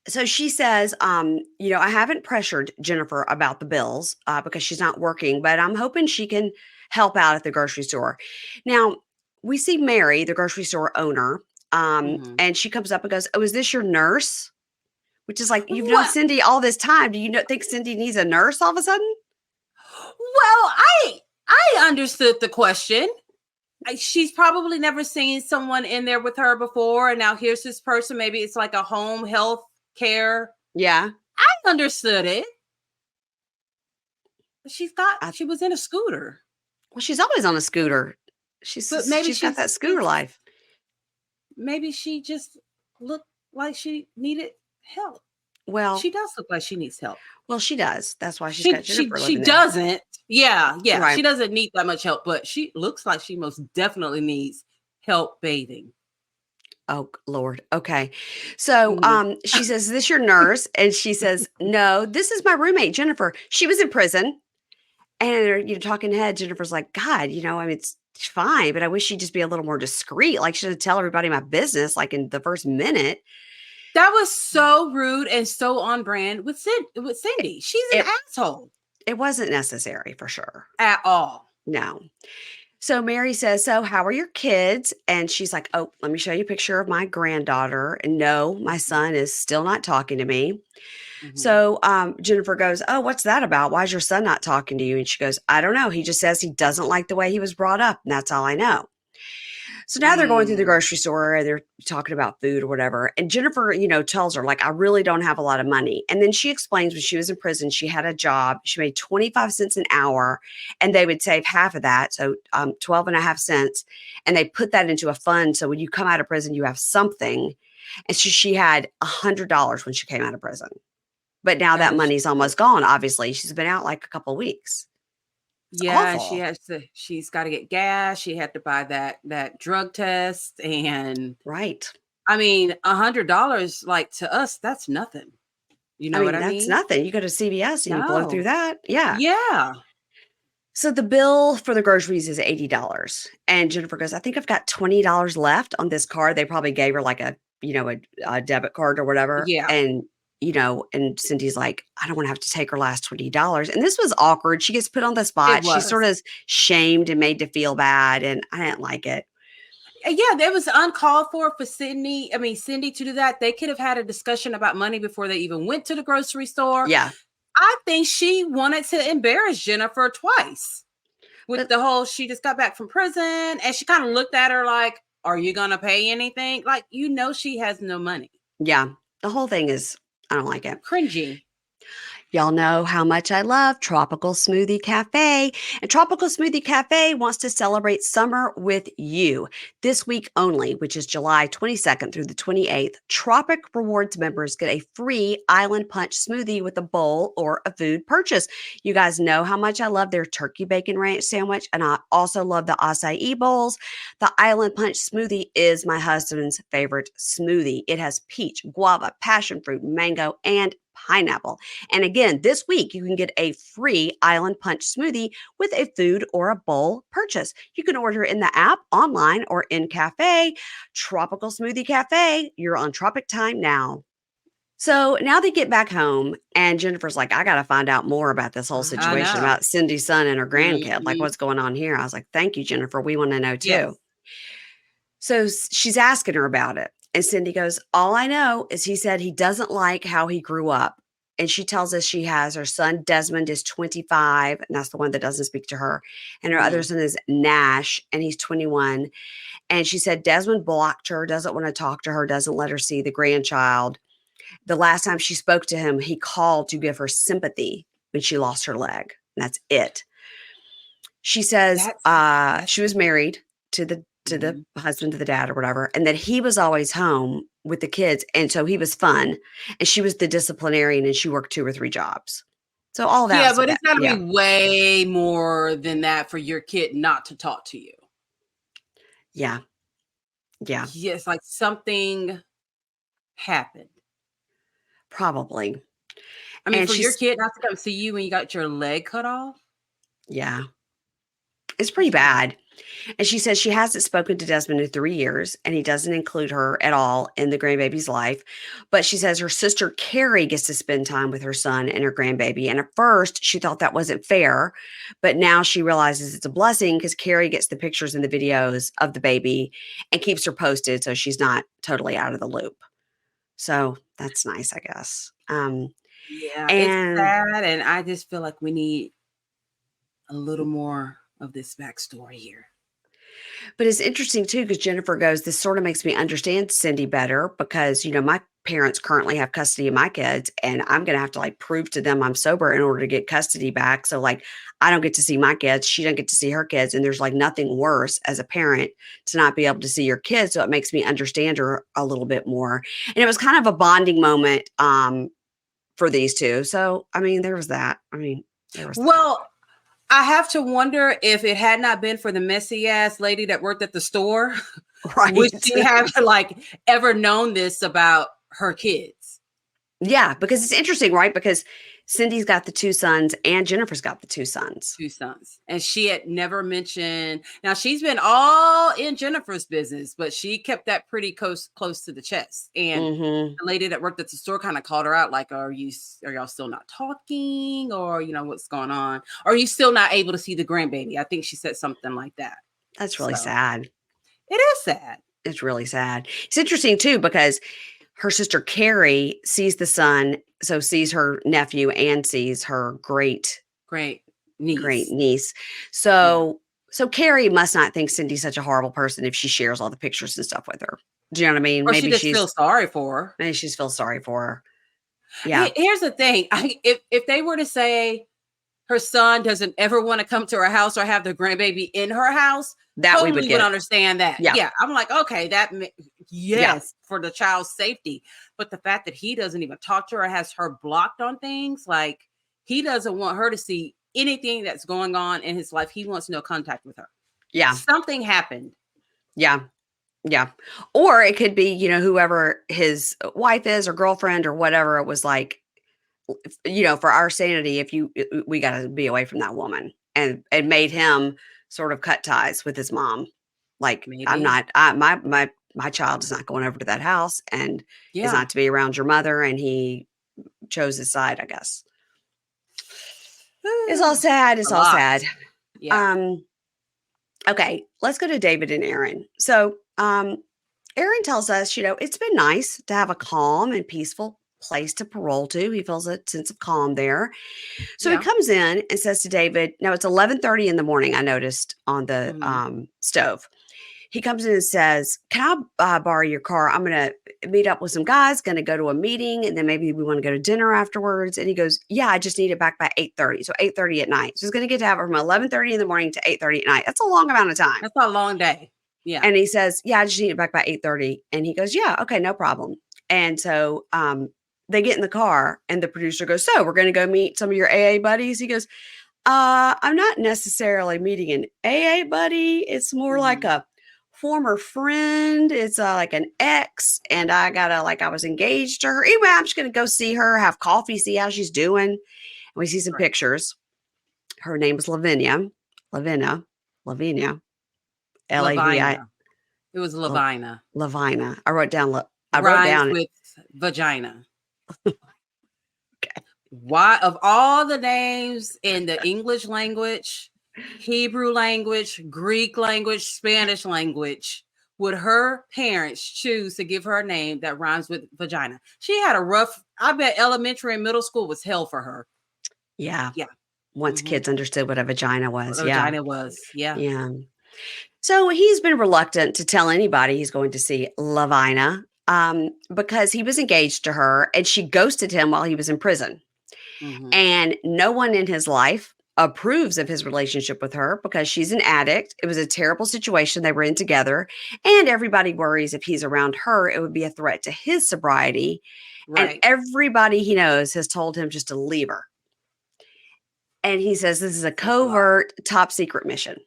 So she says, I haven't pressured Jennifer about the bills because she's not working, but I'm hoping she can help out at the grocery store. Now, we see Mary, the grocery store owner, Mhm. and she comes up and goes, "Oh, is this your nurse?" Which is like, you've known Well, Cyndi all this time. Do you think Cyndi needs a nurse all of a sudden? I understood the question. She's probably never seen someone in there with her before, and now here's this person. Maybe it's like a home health care. Yeah. I understood it. But I, she was in a scooter, well, she's always on a scooter. but She's got that scooter life. maybe she just looked like she needed help. Well, She does look like she needs help. well, she does. That's why she's got Jennifer She living there. doesn't. Yeah. She Right. doesn't need that much help, but she looks like she most definitely needs help bathing. Oh, Lord. Okay. So Mhm. she says, "Is this your nurse?" And she says, "No, this is my roommate, Jennifer. She was in prison." And talking head, Jennifer's like, "God, I mean, it's fine, but I wish she'd just be a little more discreet. Like, she doesn't tell everybody my business, like in the first minute." That was so rude and so on brand with Cyndi. She's an It asshole it wasn't necessary for sure. at all. No. So Mary says, "So how are your kids?" And she's like, "Oh, let me show you a picture of my granddaughter." And no, my Mhm, son is still not talking to me. mhm. So Jennifer goes, "Oh, what's that about? Why is your son not talking to you?" And she goes, "I don't know. He just says he doesn't like the way he was brought up. And that's all I know." So now they're going through the Mm. grocery store and they're talking about food or whatever. And Jennifer, tells her, like, "I really don't have a lot of money." And then she explains when she was in prison, she had a job. She made 25 cents an hour and they would save half of that. So 12 and a half cents. And they put that into a fund. So when you come out of prison, you have something. And she had $100 when she came out of prison. But now That that is money's true. almost gone, obviously. She's been out like a couple weeks. It's Yeah, and awful. she's got to get gas. She had to buy that drug test. And Right. I mean, $100, like to us, that's nothing. You I know what mean, I that's mean? nothing. You go to CVS and you blow through No. that. Yeah. Yeah. So the bill for the groceries is $80. And Jennifer goes, "I think I've got $20 left on this card." They probably gave her like a debit card or whatever. Yeah. And Cindy's like, "I don't want to have to take her last $20." And this was awkward. She gets put on the It spot. She's was. sort of shamed and made to feel bad. And I didn't like it. Yeah, that was uncalled for Cyndi to do that. They could have had a discussion about money before they even went to the grocery store. Yeah. I think she wanted to embarrass Jennifer twice with But the whole she just got back from prison and she kind of looked at her like, "Are you gonna pay anything?" Like, she has no money. yeah, the whole thing is, I don't like it. Cringy. Y'all know how much I love Tropical Smoothie Cafe. And Tropical Smoothie Cafe wants to celebrate summer with you. This week only, which is July 22nd through the 28th, Tropic Rewards members get a free Island Punch smoothie with a bowl or a food purchase. You guys know how much I love their turkey bacon ranch sandwich, and I also love the acai bowls. The Island Punch smoothie is my husband's favorite smoothie. It has peach, guava, passion fruit, mango, and pineapple. And again, this week you can get a free Island Punch smoothie with a food or a bowl purchase. You can order in the app, online, or in cafe. Tropical Smoothie Cafe, you're on Tropic Time now. So now they get back home, and Jennifer's like, "I got to find out more about this whole I situation know. about Cindy's son and her grandkid. Like, Mhm. what's going on here?" I was like, "Thank you, Jennifer. We want to know too." Yes. So she's asking her about it. And Cyndi goes, "All I know is he said he doesn't like how he grew up." And she tells us she has her son, Desmond, is 25, and that's the one that doesn't speak to her. And her other Mhm. son is Nash, and he's 21. And she said Desmond blocked her, doesn't want to talk to her, doesn't let her see the grandchild. The last time she spoke to him, he called to give her sympathy when she lost her leg. And that's it. She says That's she was married to the to the husband, to the dad or whatever, and that he was always home with the kids. And so he was fun and she was the disciplinarian and she worked 2 or 3 jobs. So all that. Yeah, but it's got to yeah. be way more than that for your kid not to talk to you. Yeah. Yeah. Yes, like something happened. Probably. I mean, And for your kid not to come see you when you got your leg cut off? Yeah. It's pretty bad. And she says she hasn't spoken to Desmond in 3 years, and he doesn't include her at all in the grandbaby's life. But she says her sister Carrie gets to spend time with her son and her grandbaby. And at first, she thought that wasn't fair, but now she realizes it's a blessing because Carrie gets the pictures and the videos of the baby and keeps her posted, so she's not totally out of the loop. So that's nice, I guess. Yeah, it's And sad, and I just feel like we need a little more of this backstory here. But it's interesting too, because Jennifer goes, this sort of makes me understand Cyndi better because, my parents currently have custody of my kids and I'm going to have to like prove to them I'm sober in order to get custody back. So like, I don't get to see my kids. She doesn't get to see her kids. And there's like nothing worse as a parent to not be able to see your kids. So it makes me understand her a little bit more. And it was kind of a bonding moment for these two. So, I mean, there was that. Well, I have to wonder if it had not been for the messy ass lady that worked at the store, right? Would she have like ever known this about her kids? Yeah, because it's interesting, right? Because Cyndi's got the 2 sons and Jennifer's got the 2 sons. 2 sons. And she had never mentioned, now she's been all in Jennifer's business, but she kept that pretty close to the chest. And the lady that worked at the store kind of called her out, like, are y'all still not talking? Or, what's going on? Are you still not able to see the grandbaby? I think she said something like that. That's really sad. It is sad. It's really sad. It's interesting too, because her sister Carrie sees the son, so sees her nephew and sees her great niece. So Carrie must not think Cyndi's such a horrible person if she shares all the pictures and stuff with her. Do you know what I mean? Or maybe she feels sorry for her. Maybe she feels sorry for her. Yeah. Here's the thing. If they were to say her son doesn't ever want to come to her house or have the grandbaby in her house, that totally we would understand that. Yeah. I'm like, okay, for the child's safety. But the fact that he doesn't even talk to her, has her blocked on things, like he doesn't want her to see anything that's going on in his life. He wants no contact with her. Yeah. Something happened. Yeah. Yeah. Or it could be, whoever his wife is or girlfriend or whatever, it was like, for our sanity, we got to be away from that woman, and it made him sort of cut ties with his mom. Like, maybe. My child is not going over to that house and is not to be around your mother. And he chose his side, I guess. It's all sad. It's all sad. Yeah. Okay, let's go to David and Aaron. So, Aaron tells us, it's been nice to have a calm and peaceful place to parole to. He feels a sense of calm there. So he comes in and says to David, now it's 11:30 in the morning, I noticed on the stove. He comes in and says, can I borrow your car? I'm going to meet up with some guys, going to go to a meeting, and then maybe we want to go to dinner afterwards. And he goes, yeah, I just need it back by 8:30. So 8:30 at night. So he's going to get to have it from 11:30 in the morning to 8:30 at night. That's a long amount of time. That's a long day. Yeah. And he says, yeah, I just need it back by 8:30. And he goes, yeah, okay, no problem. And so they get in the car and the producer goes, so we're going to go meet some of your AA buddies. He goes, I'm not necessarily meeting an AA buddy. It's more like a former friend. It's like an ex. And I was engaged to her. Anyway, I'm just going to go see her, have coffee, see how she's doing. And we see some pictures. Her name is Lavina. Lavina. L-A-V-I. It was Lavina. Lavina. I wrote down with vagina. Okay. Why, of all the names in the English language, Hebrew language, Greek language, Spanish language, would her parents choose to give her a name that rhymes with vagina? She had a rough, I bet elementary and middle school was hell for her. Yeah. Once kids understood what a vagina was. Vagina was. Yeah. Yeah. So he's been reluctant to tell anybody he's going to see Lavina because he was engaged to her and she ghosted him while he was in prison. And no one in his life approves of his relationship with her because she's an addict. It was a terrible situation they were in together. And everybody worries if he's around her, it would be a threat to his sobriety. And Right. everybody he knows has told him just to leave her. And he says this is a Says a lot. covert, top secret mission.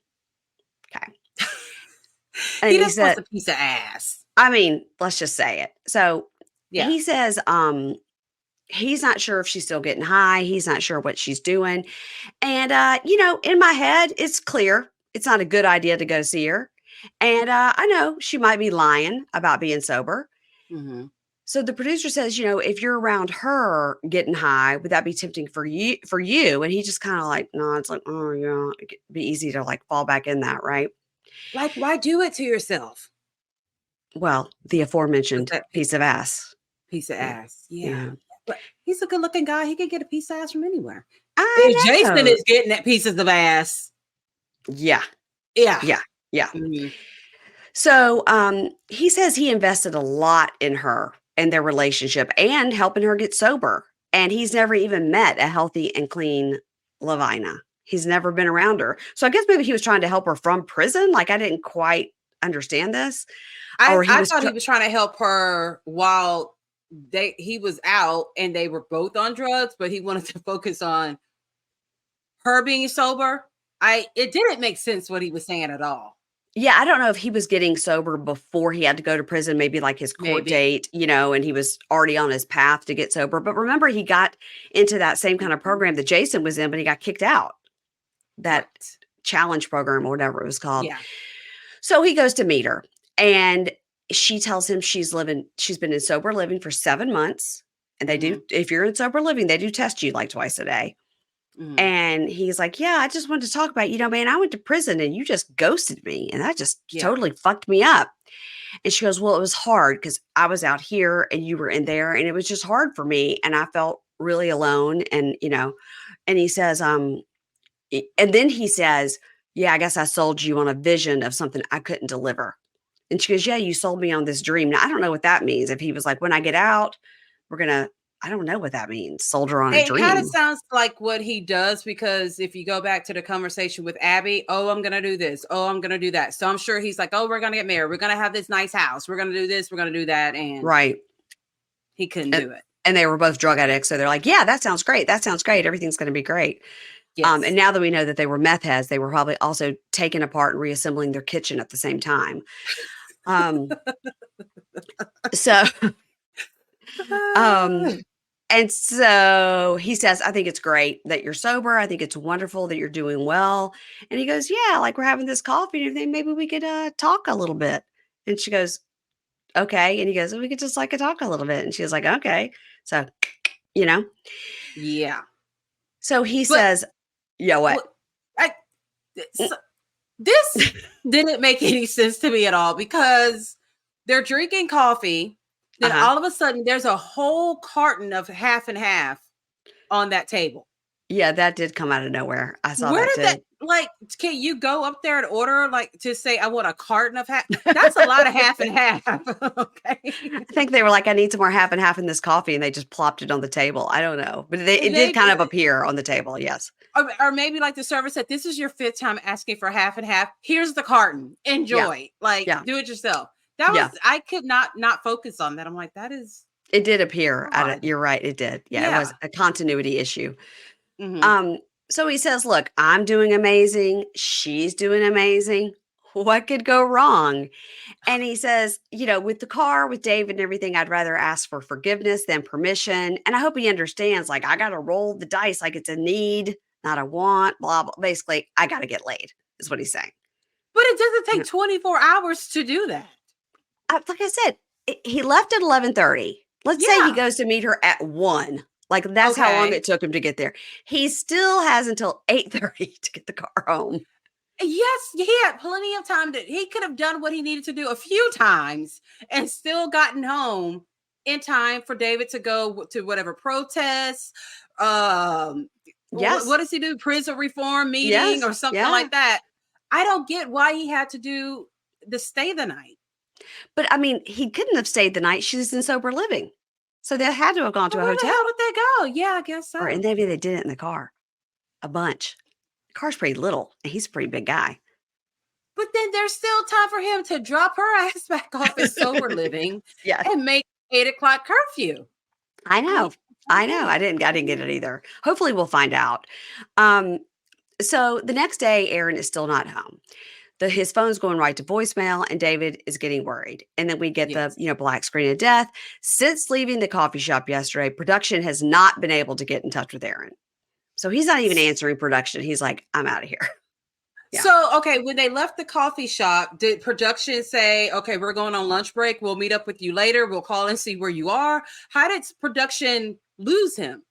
Okay. And He he just wants said, a piece of ass. I mean, let's just say it. So Yeah. he says, he's not sure if she's still getting high. He's not sure what she's doing. And, in my head, it's clear it's not a good idea to go see her. And I know she might be lying about being sober. Mm-hmm. So the producer says, if you're around her getting high, would that be tempting for you? And he just kind of like, no, it's like, oh, yeah, it'd be easy to like fall back in that, right? Like, why do it to yourself? Well, the aforementioned That piece of ass. piece of Yeah. ass. Yeah. Yeah. But he's a good looking guy. He can get a piece of ass from anywhere. I If Jason know. is getting that pieces of ass. Yeah. Yeah. Yeah. Yeah. Mhm. So he says he invested a lot in her and their relationship and helping her get sober. And he's never even met a healthy and clean Lavina. He's never been around her. So I guess maybe he was trying to help her from prison. Like I didn't quite understand this. Or he I was thought he was trying to help her while he was out and they were both on drugs, but he wanted to focus on her being sober. It didn't make sense what he was saying at all. Yeah, I don't know if he was getting sober before he had to go to prison, maybe like his court Maybe. date, and he was already on his path to get sober. But remember, he got into that same kind of program that Jason was in, but he got kicked out. That Right. challenge program or whatever it was called. Yeah. So he goes to meet her and she tells him she's been in sober living for 7 months. And they do, if you're in sober living, they do test you like twice a day. Mhm. And he's like, yeah, I just wanted to talk about, man, I went to prison and you just ghosted me. And that just totally fucked me up. And she goes, well, it was hard because I was out here and you were in there and it was just hard for me. And I felt really alone. And, and he says, and then he says, yeah, I guess I sold you on a vision of something I couldn't deliver. And she goes, yeah, you sold me on this dream. Now, I don't know what that means. If he was like, when I get out, I don't know what that means. Sold her on a It kind of dream. sounds like what he does because if you go back to the conversation with Abby, oh, I'm going to do this. Oh, I'm going to do that. So I'm sure he's like, oh, we're going to get married. We're going to have this nice house. We're going to do this. We're going to do that. And right. He couldn't do it. And they were both drug addicts. So they're like, yeah, that sounds great. That sounds great. Everything's going to be great. Yes. And now that we know that they were meth heads, they were probably also taking apart and reassembling their kitchen at the same time. So, and so he says, I think it's great that you're sober. I think it's wonderful that you're doing well. And he goes, yeah, like we're having this coffee and everything. Maybe we could talk a little bit. And she goes, okay. And he goes, we could just like talk a little bit. And she was like, okay. So, Yeah. So he says, yeah, what? This didn't make any sense to me at all because they're drinking coffee. Then all of a sudden there's a whole carton of half and half on that table. Yeah, that did come out of nowhere. I saw Where that did too. Can you go up there and order to say I want a carton of half? That's a lot of half and half. Okay. I think they were like, I need some more half and half in this coffee, and they just plopped it on the table. I don't know, but it did kind of appear on the table. Yes. Or maybe like the server said, this is your 5th time asking for half and half. Here's the carton. Enjoy. Do it yourself. That was I could not focus on that. I'm like, that is. It did appear. You're right. It did. Yeah, it was a continuity issue. Mm-hmm. So he says, look, I'm doing amazing. She's doing amazing. What could go wrong? And he says, with the car, with David and everything, I'd rather ask for forgiveness than permission. And I hope he understands, like, I got to roll the dice like it's a need, not a want, blah, blah. Basically, I got to get laid is what he's saying. But it doesn't take 24 hours to do that. Like I said, he left at 11:30. Let's say he goes to meet her at 1. Like, that's how long it took him to get there. He still has until 8:30 to get the car home. Yes, he had plenty of time. He could have done what he needed to do a few times and still gotten home in time for David to go to whatever protests. Yes. What does he do? Prison reform meeting or something like that. I don't get why he had to do the stay the night. But I mean, he couldn't have stayed the night. She was in sober living. So they had to have gone to a hotel. Where the hell did they go? Yeah, I guess so. Or maybe they did it in the car. A bunch. Car's pretty little, and he's a pretty big guy. But then there's still time for him to drop her ass back off at sober living Yes. and make 8 o'clock curfew. I know. I know. I Hey. didn't get it either. Hopefully we'll find out. So the next day, Aaron is still not home. His phone's going right to voicemail, and David is getting worried. And then we get the, Yes. black screen of death. Since leaving the coffee shop yesterday, production has not been able to get in touch with Aaron. So he's not even answering production. He's like, I'm out of here. Yeah. So, okay, when they left the coffee shop, did production say, okay, we're going on lunch break. We'll meet up with you later. We'll call and see where you are. How did production lose him?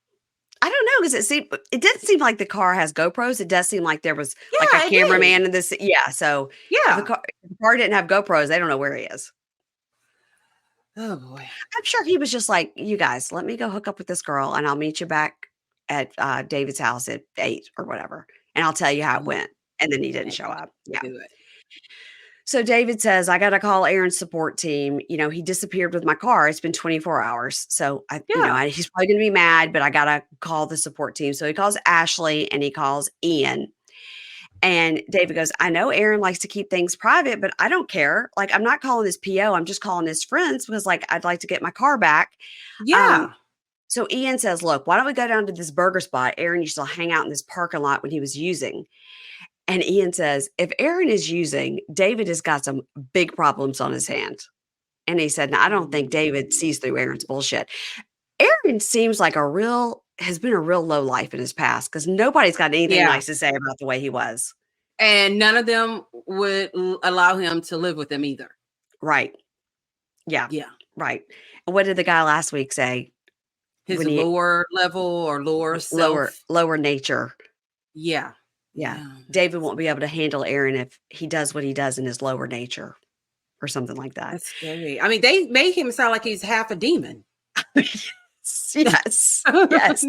I don't know, because it didn't seem like the car has GoPros. It does seem like there was like a Yeah, it did. cameraman in this. Yeah. So if Yeah. the car didn't have GoPros, they don't know where he is. Oh boy. I'm sure he was just like, you guys, let me go hook up with this girl and I'll meet you back at David's house at 8 or whatever. And I'll tell you how it went. And then he didn't show up. Yeah. Do it. So David says, I got to call Aaron's support team. He disappeared with my car. It's been 24 hours. So he's probably going to be mad, but I got to call the support team. So he calls Ashley and he calls Ian. And David goes, I know Aaron likes to keep things private, but I don't care. Like, I'm not calling his PO. I'm just calling his friends because, like, I'd like to get my car back. Yeah. So Ian says, look, why don't we go down to this burger spot Aaron used to hang out in this parking lot when he was using? And Ian says, if Aaron is using, David has got some big problems on his hands. And he said, now, I don't think David sees through Aaron's bullshit. Aaron seems like has been a real low life in his past because nobody's got anything nice to say about the way he was. And none of them would allow him to live with them either. Right. Yeah. Yeah. Right. And what did the guy last week say? His lower level or lower nature. Yeah. Yeah. David won't be able to handle Aaron if he does what he does in his lower nature or something like that. That's scary. I mean, they made him sound like he's half a demon. Yes. Yes.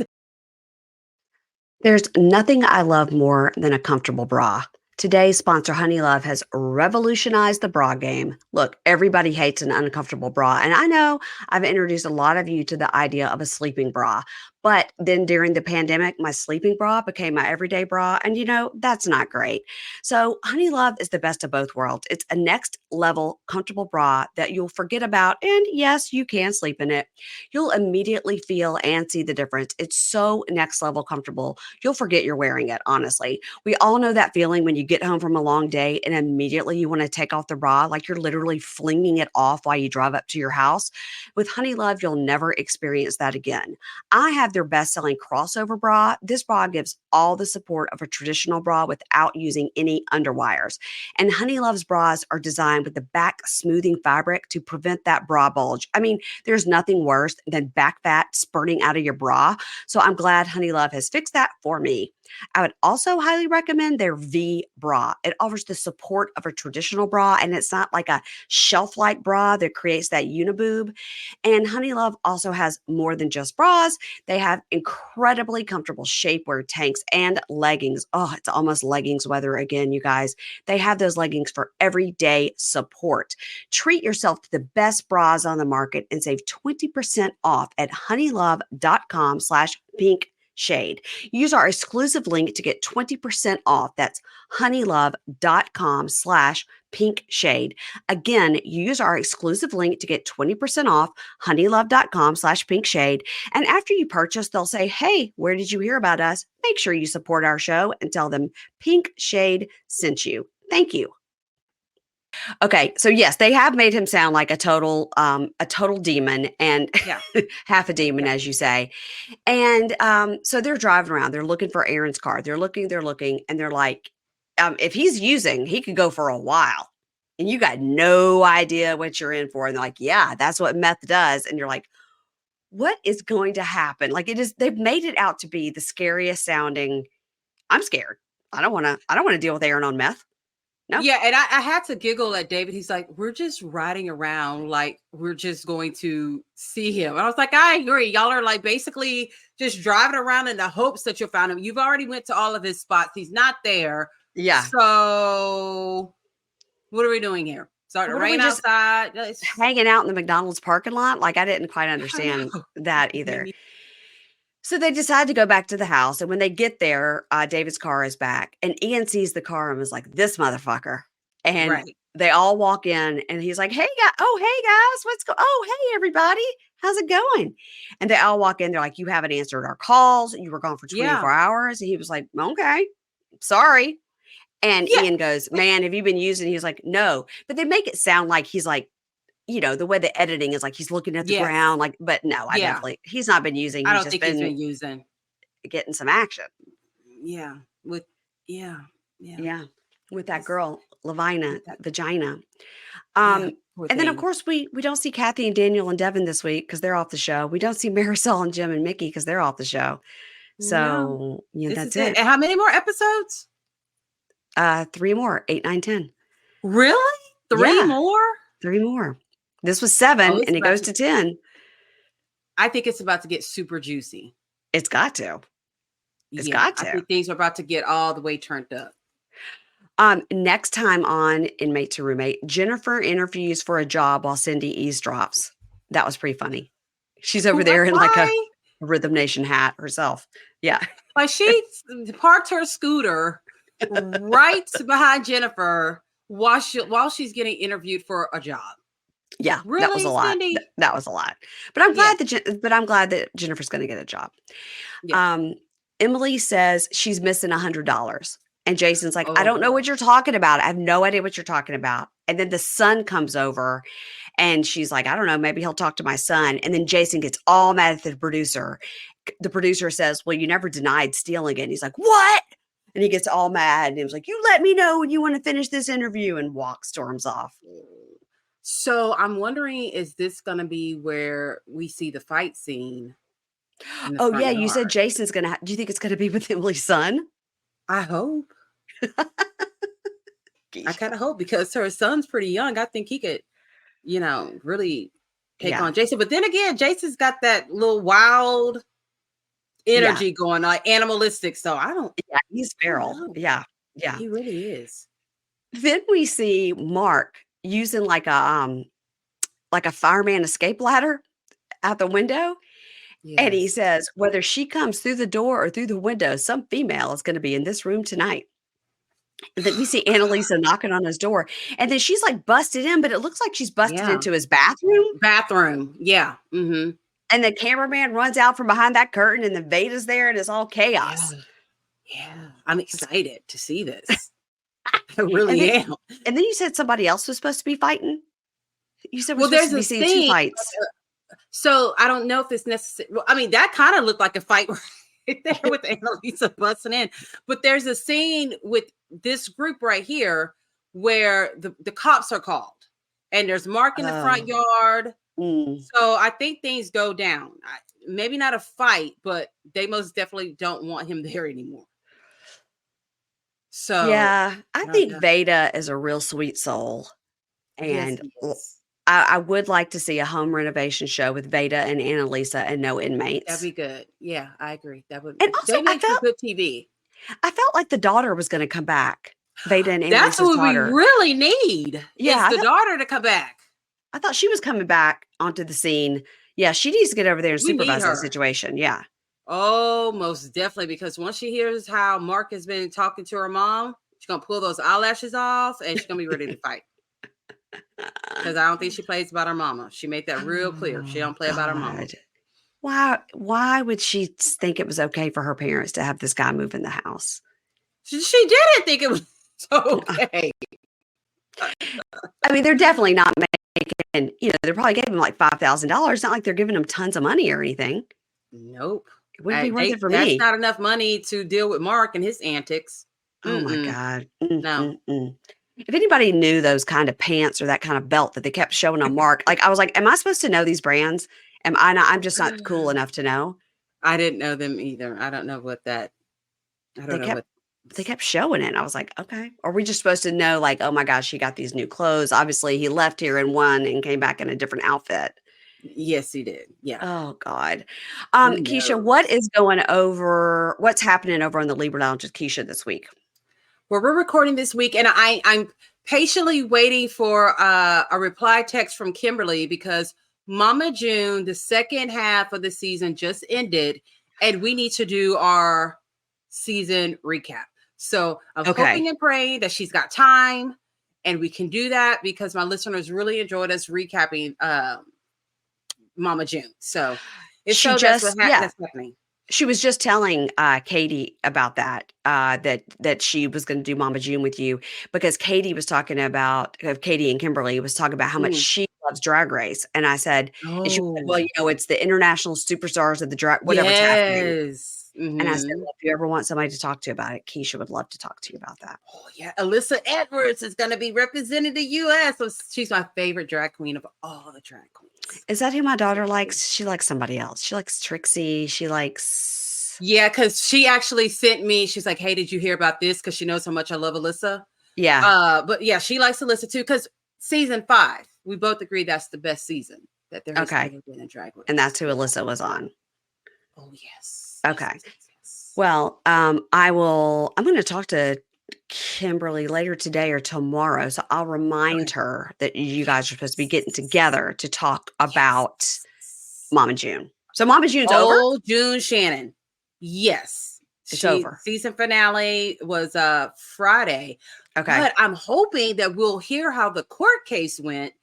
There's nothing I love more than a comfortable bra. Today's sponsor, Honey Love, has revolutionized the bra game. Look, everybody hates an uncomfortable bra. And I know I've introduced a lot of you to the idea of a sleeping bra. But then during the pandemic, my sleeping bra became my everyday bra. And that's not great. So Honey Love is the best of both worlds. It's a next level comfortable bra that you'll forget about. And yes, you can sleep in it. You'll immediately feel and see the difference. It's so next level comfortable. You'll forget you're wearing it, honestly. We all know that feeling when you get home from a long day and immediately you want to take off the bra, like you're literally flinging it off while you drive up to your house. With Honey Love, you'll never experience that again. I have their best-selling crossover bra. This bra gives all the support of a traditional bra without using any underwires. And Honey Love's bras are designed with the back smoothing fabric to prevent that bra bulge. I mean, there's nothing worse than back fat spurting out of your bra. So I'm glad Honey Love has fixed that for me. I would also highly recommend their V bra. It offers the support of a traditional bra, and it's not like a shelf-like bra that creates that uniboob. And Honey Love also has more than just bras. They have incredibly comfortable shapewear tanks and leggings. Oh, it's almost leggings weather again, you guys. They have those leggings for everyday support. Treat yourself to the best bras on the market and save 20% off at honeylove.com/pink shade. Use our exclusive link to get 20% off. That's honeylove.com/pink shade. Again, use our exclusive link to get 20% off honeylove.com/pink shade. And after you purchase, they'll say, hey, where did you hear about us? Make sure you support our show and tell them Pink Shade sent you. Thank you. Okay, so yes, they have made him sound like a total demon and half a demon, as you say. And so they're driving around. They're looking for Aaron's car. They're looking, and they're like, if he's using, he could go for a while. And you got no idea what you're in for. And they're like, yeah, that's what meth does. And you're like, what is going to happen? Like they've made it out to be the scariest sounding. I'm scared. I don't want to deal with Aaron on meth. No. Yeah, and I had to giggle at David. He's like, we're just riding around like we're just going to see him. And I was like, I agree. Y'all are like basically just driving around in the hopes that you'll find him. You've already went to all of his spots. He's not there. Yeah. So what are we doing here? Starting to rain outside. Hanging out in the McDonald's parking lot? Like I didn't quite understand that either. So they decide to go back to the house, and when they get there, David's car is back, and Ian sees the car and was like, "This motherfucker!" And Right. they all walk in, and he's like, hey guys, hey everybody, how's it going?" And they all walk in. They're like, "You haven't answered our calls. You were gone for Yeah. 24 hours." And he was like, "Okay, sorry." And Yeah. Ian goes, "Man, have you been using?" He's like, "No," but they make it sound like he's like, the way the editing is like he's looking at the Yes. ground, like, but no, Yeah. he's not been using. I He's don't just think he's been been using. getting some action. Yeah. With yeah. Yeah. Yeah, with that It's girl, Lavina, with that. Vagina. Yeah. Um, Poor and then of thing. course we don't see Kathy and Daniel and Devin this week because they're off the show. We don't see Marisol and Jim and Mickey because they're off the show. No. So yeah, This is that's it. it. And how many more episodes? Three more, 8, 9, 10. Really? 3 Yeah, more? three more. This was Oh, 7 it's and it about goes to to 10. I think it's about to get super juicy. It's got to. It's Yeah. got I to. think things are about to get all the way turned up. Next time on Inmate to Roommate, Jennifer interviews for a job while Cyndi eavesdrops. That was pretty funny. She's over there in like a Why? Rhythm Nation hat herself. Yeah. Like she parked her scooter right behind Jennifer while she's getting interviewed for a job. Yeah, that was a Really, lot. Cyndi? That was a lot. But I'm Yeah. glad that Jennifer's gonna get a job. Yeah. Um, Emily says she's missing $100. And Jason's like, "I Oh don't know boy. what you're talking about. I have no idea what you're talking about." And then the son comes over and she's like, "I don't know, maybe he'll talk to my son." And then Jason gets all mad at the producer. The producer says, "Well, you never denied stealing it." And he's like, "What?" And he gets all mad and he was like, "You let me know when you want to finish this interview," and storms off. So I'm wondering, is this gonna be where we see the fight scene in the Oh, yeah, front you said yard? Jason's gonna do you think it's gonna be with Emily's son? I hope. I Keisha. kind of hope because her son's pretty young. I think he could, really take Yeah. on Jason. But then again, Jason's got that little wild Yeah. energy going on, animalistic. So Yeah, he's I don't feral. know. Yeah. Yeah. He really is. Then we see Mark using like a fireman escape ladder out the window, and he Yes. says, "Whether she comes through the door or through the window, some female is gonna be in this room tonight." And then we see Annalisa knocking on his door, and then she's, like, busted in, but it looks like she's busted Yeah. into his bathroom, Bathroom. Yeah. Mm-hmm. and the cameraman runs out from behind that curtain, and then Veda's there, and it's all Yeah. chaos. Yeah. I'm It's excited to see this. I and really then am. and then you said somebody else was supposed to be fighting? You said we're Well, supposed there's to be a seeing 2 scene. fights. So I don't know if it's necessary. Well, I mean, that kind of looked like a fight right there with Annalisa busting in. But there's a scene with this group right here where the cops are called and there's Mark in the front Oh, yard. mm. So I think things go down. Maybe not a fight, but they most definitely don't want him there anymore. So Yeah, I I don't think know. Veda is a real sweet soul, Yes, and he l is. I would like to see a home renovation show with Veda and Annalisa and no That'd inmates. be good. Yeah, I agree. That would And also, they make for good TV. I felt like the daughter was gonna come back, Veda and That's Annalisa's what we daughter. really need Yeah, is the daughter to come back. I thought she was coming back onto the scene. Yeah, she needs to get over there and We need supervise that her. situation, yeah. Oh, most definitely. Because once she hears how Mark has been talking to her mom, she's gonna pull those eyelashes off and she's gonna be ready to fight. Because I don't think she plays about her mama. She made that real clear. She Oh, don't play about her mama. god. Why would she think it was okay for her parents to have this guy move in the house? She didn't think it was okay. I mean, they're definitely not making, they probably gave him like $5,000. Not like they're giving him tons of money or anything. Nope. It wouldn't be worth it for That's me. not enough money to deal with Mark and his antics. Oh my Mm-mm. God. No. If anybody knew those kind of pants or that kind of belt that they kept showing on Mark, like I was like, am I supposed to know these brands? Am I not? I'm just not cool enough to know. I didn't know them either. I don't know what that. I They don't know kept what. they kept showing it. I was like, okay. Are we just supposed to know, like, oh my gosh, he got these new clothes? Obviously, he left here in one and came back in a different outfit. Yes, he did. Yeah. Oh God. Who Keisha, knows? what's happening over on the Libra Lounge with Keisha this week? Well, we're recording this week, and I'm patiently waiting for a reply text from Kimberly because Mama June, the second half of the season just ended, And we need to do our season recap. So I'm Okay. hoping and praying that she's got time and we can do that because my listeners really enjoyed us recapping Mama June. So if She so, that's just, what that's happening. She was just telling Katie about that, that she was going to do Mama June with you because Katie was talking about, Katie and Kimberly was talking about how much she loves Drag Race. And I said, and she said, well, Oh, you know, it's the international superstars of the drag, whatever's happening. yes. And I said, well, if you ever want somebody to talk to about it, Keisha would love to talk to you about that. Oh, yeah. Alyssa Edwards is going to be representing the U.S. So she's my favorite drag queen of all the drag queens. Is that who my daughter likes? She likes somebody else. She likes Trixie. She likes. Yeah, because she actually sent me, she's like, hey, did you hear about this? Because she knows how much I love Alyssa. Yeah. But yeah, she likes Alyssa too. Because season 5, we both agree that's the best season that there has ever been in Drag Race. And that's who Alyssa was on. Oh, yes. Okay. Yes. Well, I'm going to talk to Kimberly later today or tomorrow. So I'll remind her that you guys are supposed to be getting together to talk about Mama June. So Mama June's over? Oh, June Shannon. Yes. It's over. Season finale was Friday. Okay. But I'm hoping that we'll hear how the court case went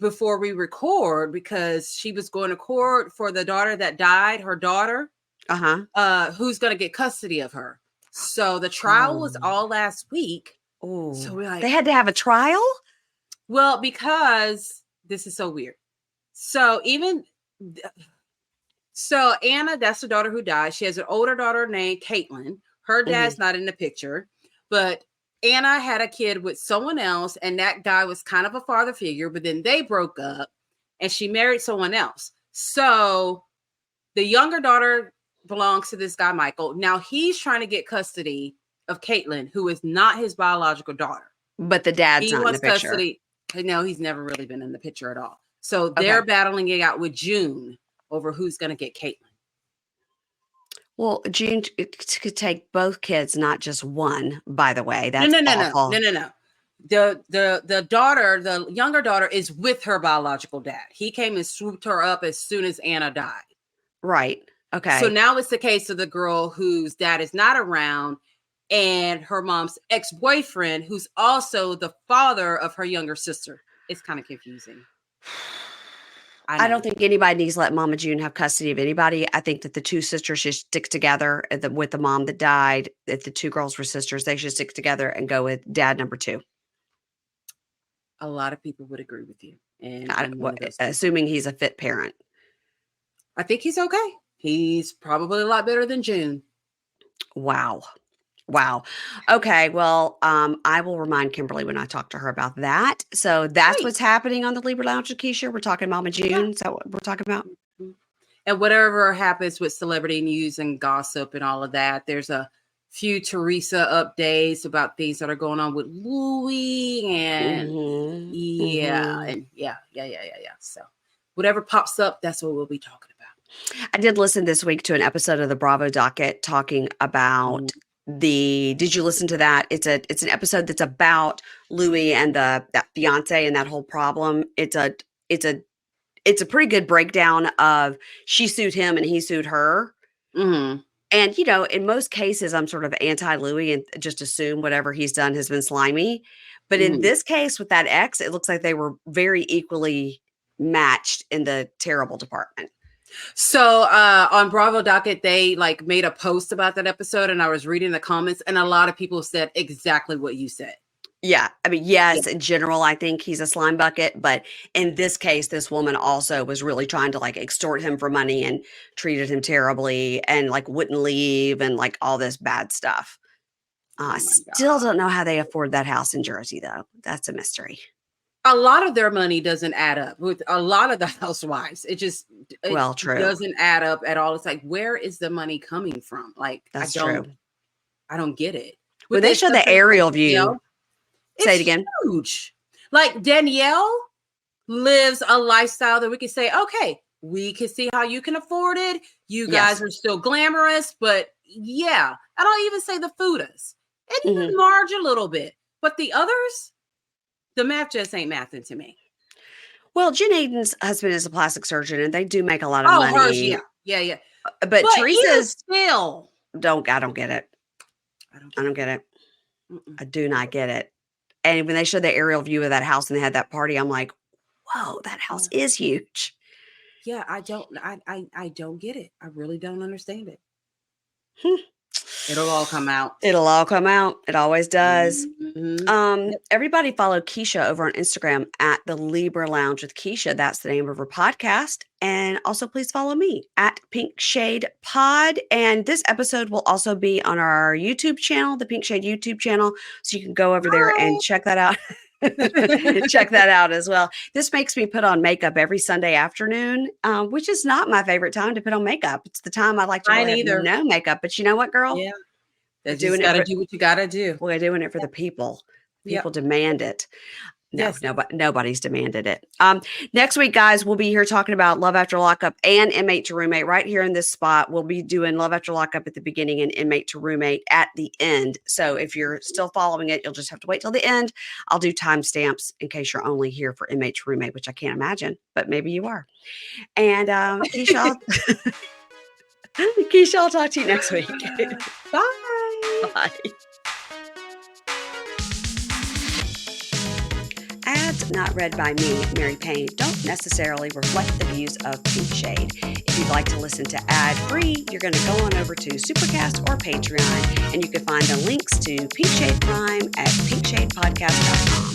before we record because she was going to court for the daughter that died, her daughter. Who's going to get custody of her. So the trial was all last week. Oh, so we're like, they had to have a trial? Well, because this is so weird. So Anna, that's the daughter who died. She has an older daughter named Caitlin. Her dad's not in the picture, but Anna had a kid with someone else, and that guy was kind of a father figure, but then they broke up and she married someone else. So the younger daughter belongs to this guy, Michael. Now he's trying to get custody of Caitlin, who is not his biological daughter. But the dad's not in the picture. Custody. No, he's never really been in the picture at all. So they're battling it out with June over who's going to get Caitlin. Well, June could take both kids, not just one, by the way. That's awful. No. The daughter, the younger daughter, is with her biological dad. He came and swooped her up as soon as Anna died. Right. Okay. So now it's the case of the girl whose dad is not around and her mom's ex-boyfriend, who's also the father of her younger sister. It's kind of confusing. I don't think anybody needs to let Mama June have custody of anybody. I think that the two sisters should stick together with the mom that died. If the two girls were sisters, they should stick together and go with dad number 2. A lot of people would agree with you. And assuming he's a fit parent. I think he's okay. He's probably a lot better than June. Wow. Okay. Well, I will remind Kimberly when I talk to her about that. So that's what's happening on the Libra Lounge with Keisha. We're talking Mama June. Yeah. Is that what we're talking about? And whatever happens with celebrity news and gossip and all of that, there's a few Teresa updates about things that are going on with Louis and and yeah. So whatever pops up, that's what we'll be talking about. I did listen this week to an episode of the Bravo docket talking about did you listen to that? It's an episode that's about Louis and that fiance and that whole problem. It's a pretty good breakdown of she sued him and he sued her. And, you know, in most cases, I'm sort of anti-Louis and just assume whatever he's done has been slimy. But in this case with that ex, it looks like they were very equally matched in the terrible department. So on Bravo docket, they made a post about that episode and I was reading the comments and a lot of people said exactly what you said. Yeah. I mean, yes, in general, I think he's a slime bucket. But in this case, this woman also was really trying to extort him for money and treated him terribly and wouldn't leave and all this bad stuff. I still don't know how they afford that house in Jersey, though. That's a mystery. A lot of their money doesn't add up with a lot of the housewives. It doesn't add up at all. It's where is the money coming from? That's true. I don't get it. When they show the aerial view, say it again. Huge. Danielle lives a lifestyle that we can say, okay, we can see how you can afford it. You guys are still glamorous, but yeah. And I'll even say the Fudas and even Marge a little bit, but the others, the math just ain't mathing to me. Well, Jen Hayden's husband is a plastic surgeon and they do make a lot of money. Hers, yeah. But Even Teresa's still, I don't get it. I don't get it. Mm-mm. I do not get it. And when they showed the aerial view of that house and they had that party, I'm like, whoa, that house is huge. Yeah, I don't get it. I really don't understand it. It'll all come out. It'll all come out. It always does. Mm-hmm. Everybody follow Keisha over on Instagram at the Libra Lounge with Keisha. That's the name of her podcast. And also please follow me at Pink Shade Pod. And this episode will also be on our YouTube channel, the Pink Shade YouTube channel. So you can go over there and check that out. Check that out as well. This makes me put on makeup every Sunday afternoon, which is not my favorite time to put on makeup. It's the time I like to go Mine ahead either. and no makeup. But you know what, girl? Yeah. We're You just gotta do what you gotta do. We're doing it for the people. People Yep. demand it. No, Yes. nobody's demanded it. Next week, guys, we'll be here talking about Love After Lockup and Inmate to Roommate right here in this spot. We'll be doing Love After Lockup at the beginning and Inmate to Roommate at the end. So if you're still following it, you'll just have to wait till the end. I'll do timestamps in case you're only here for Inmate to Roommate, which I can't imagine, but maybe you are. And Keisha, Keisha, I'll talk to you next week. Bye. Bye. Ads not read by me, Mary Payne, don't necessarily reflect the views of Pink Shade. If you'd like to listen to ad-free, you're going to go on over to Supercast or Patreon, and you can find the links to Pink Shade Prime at pinkshadepodcast.com.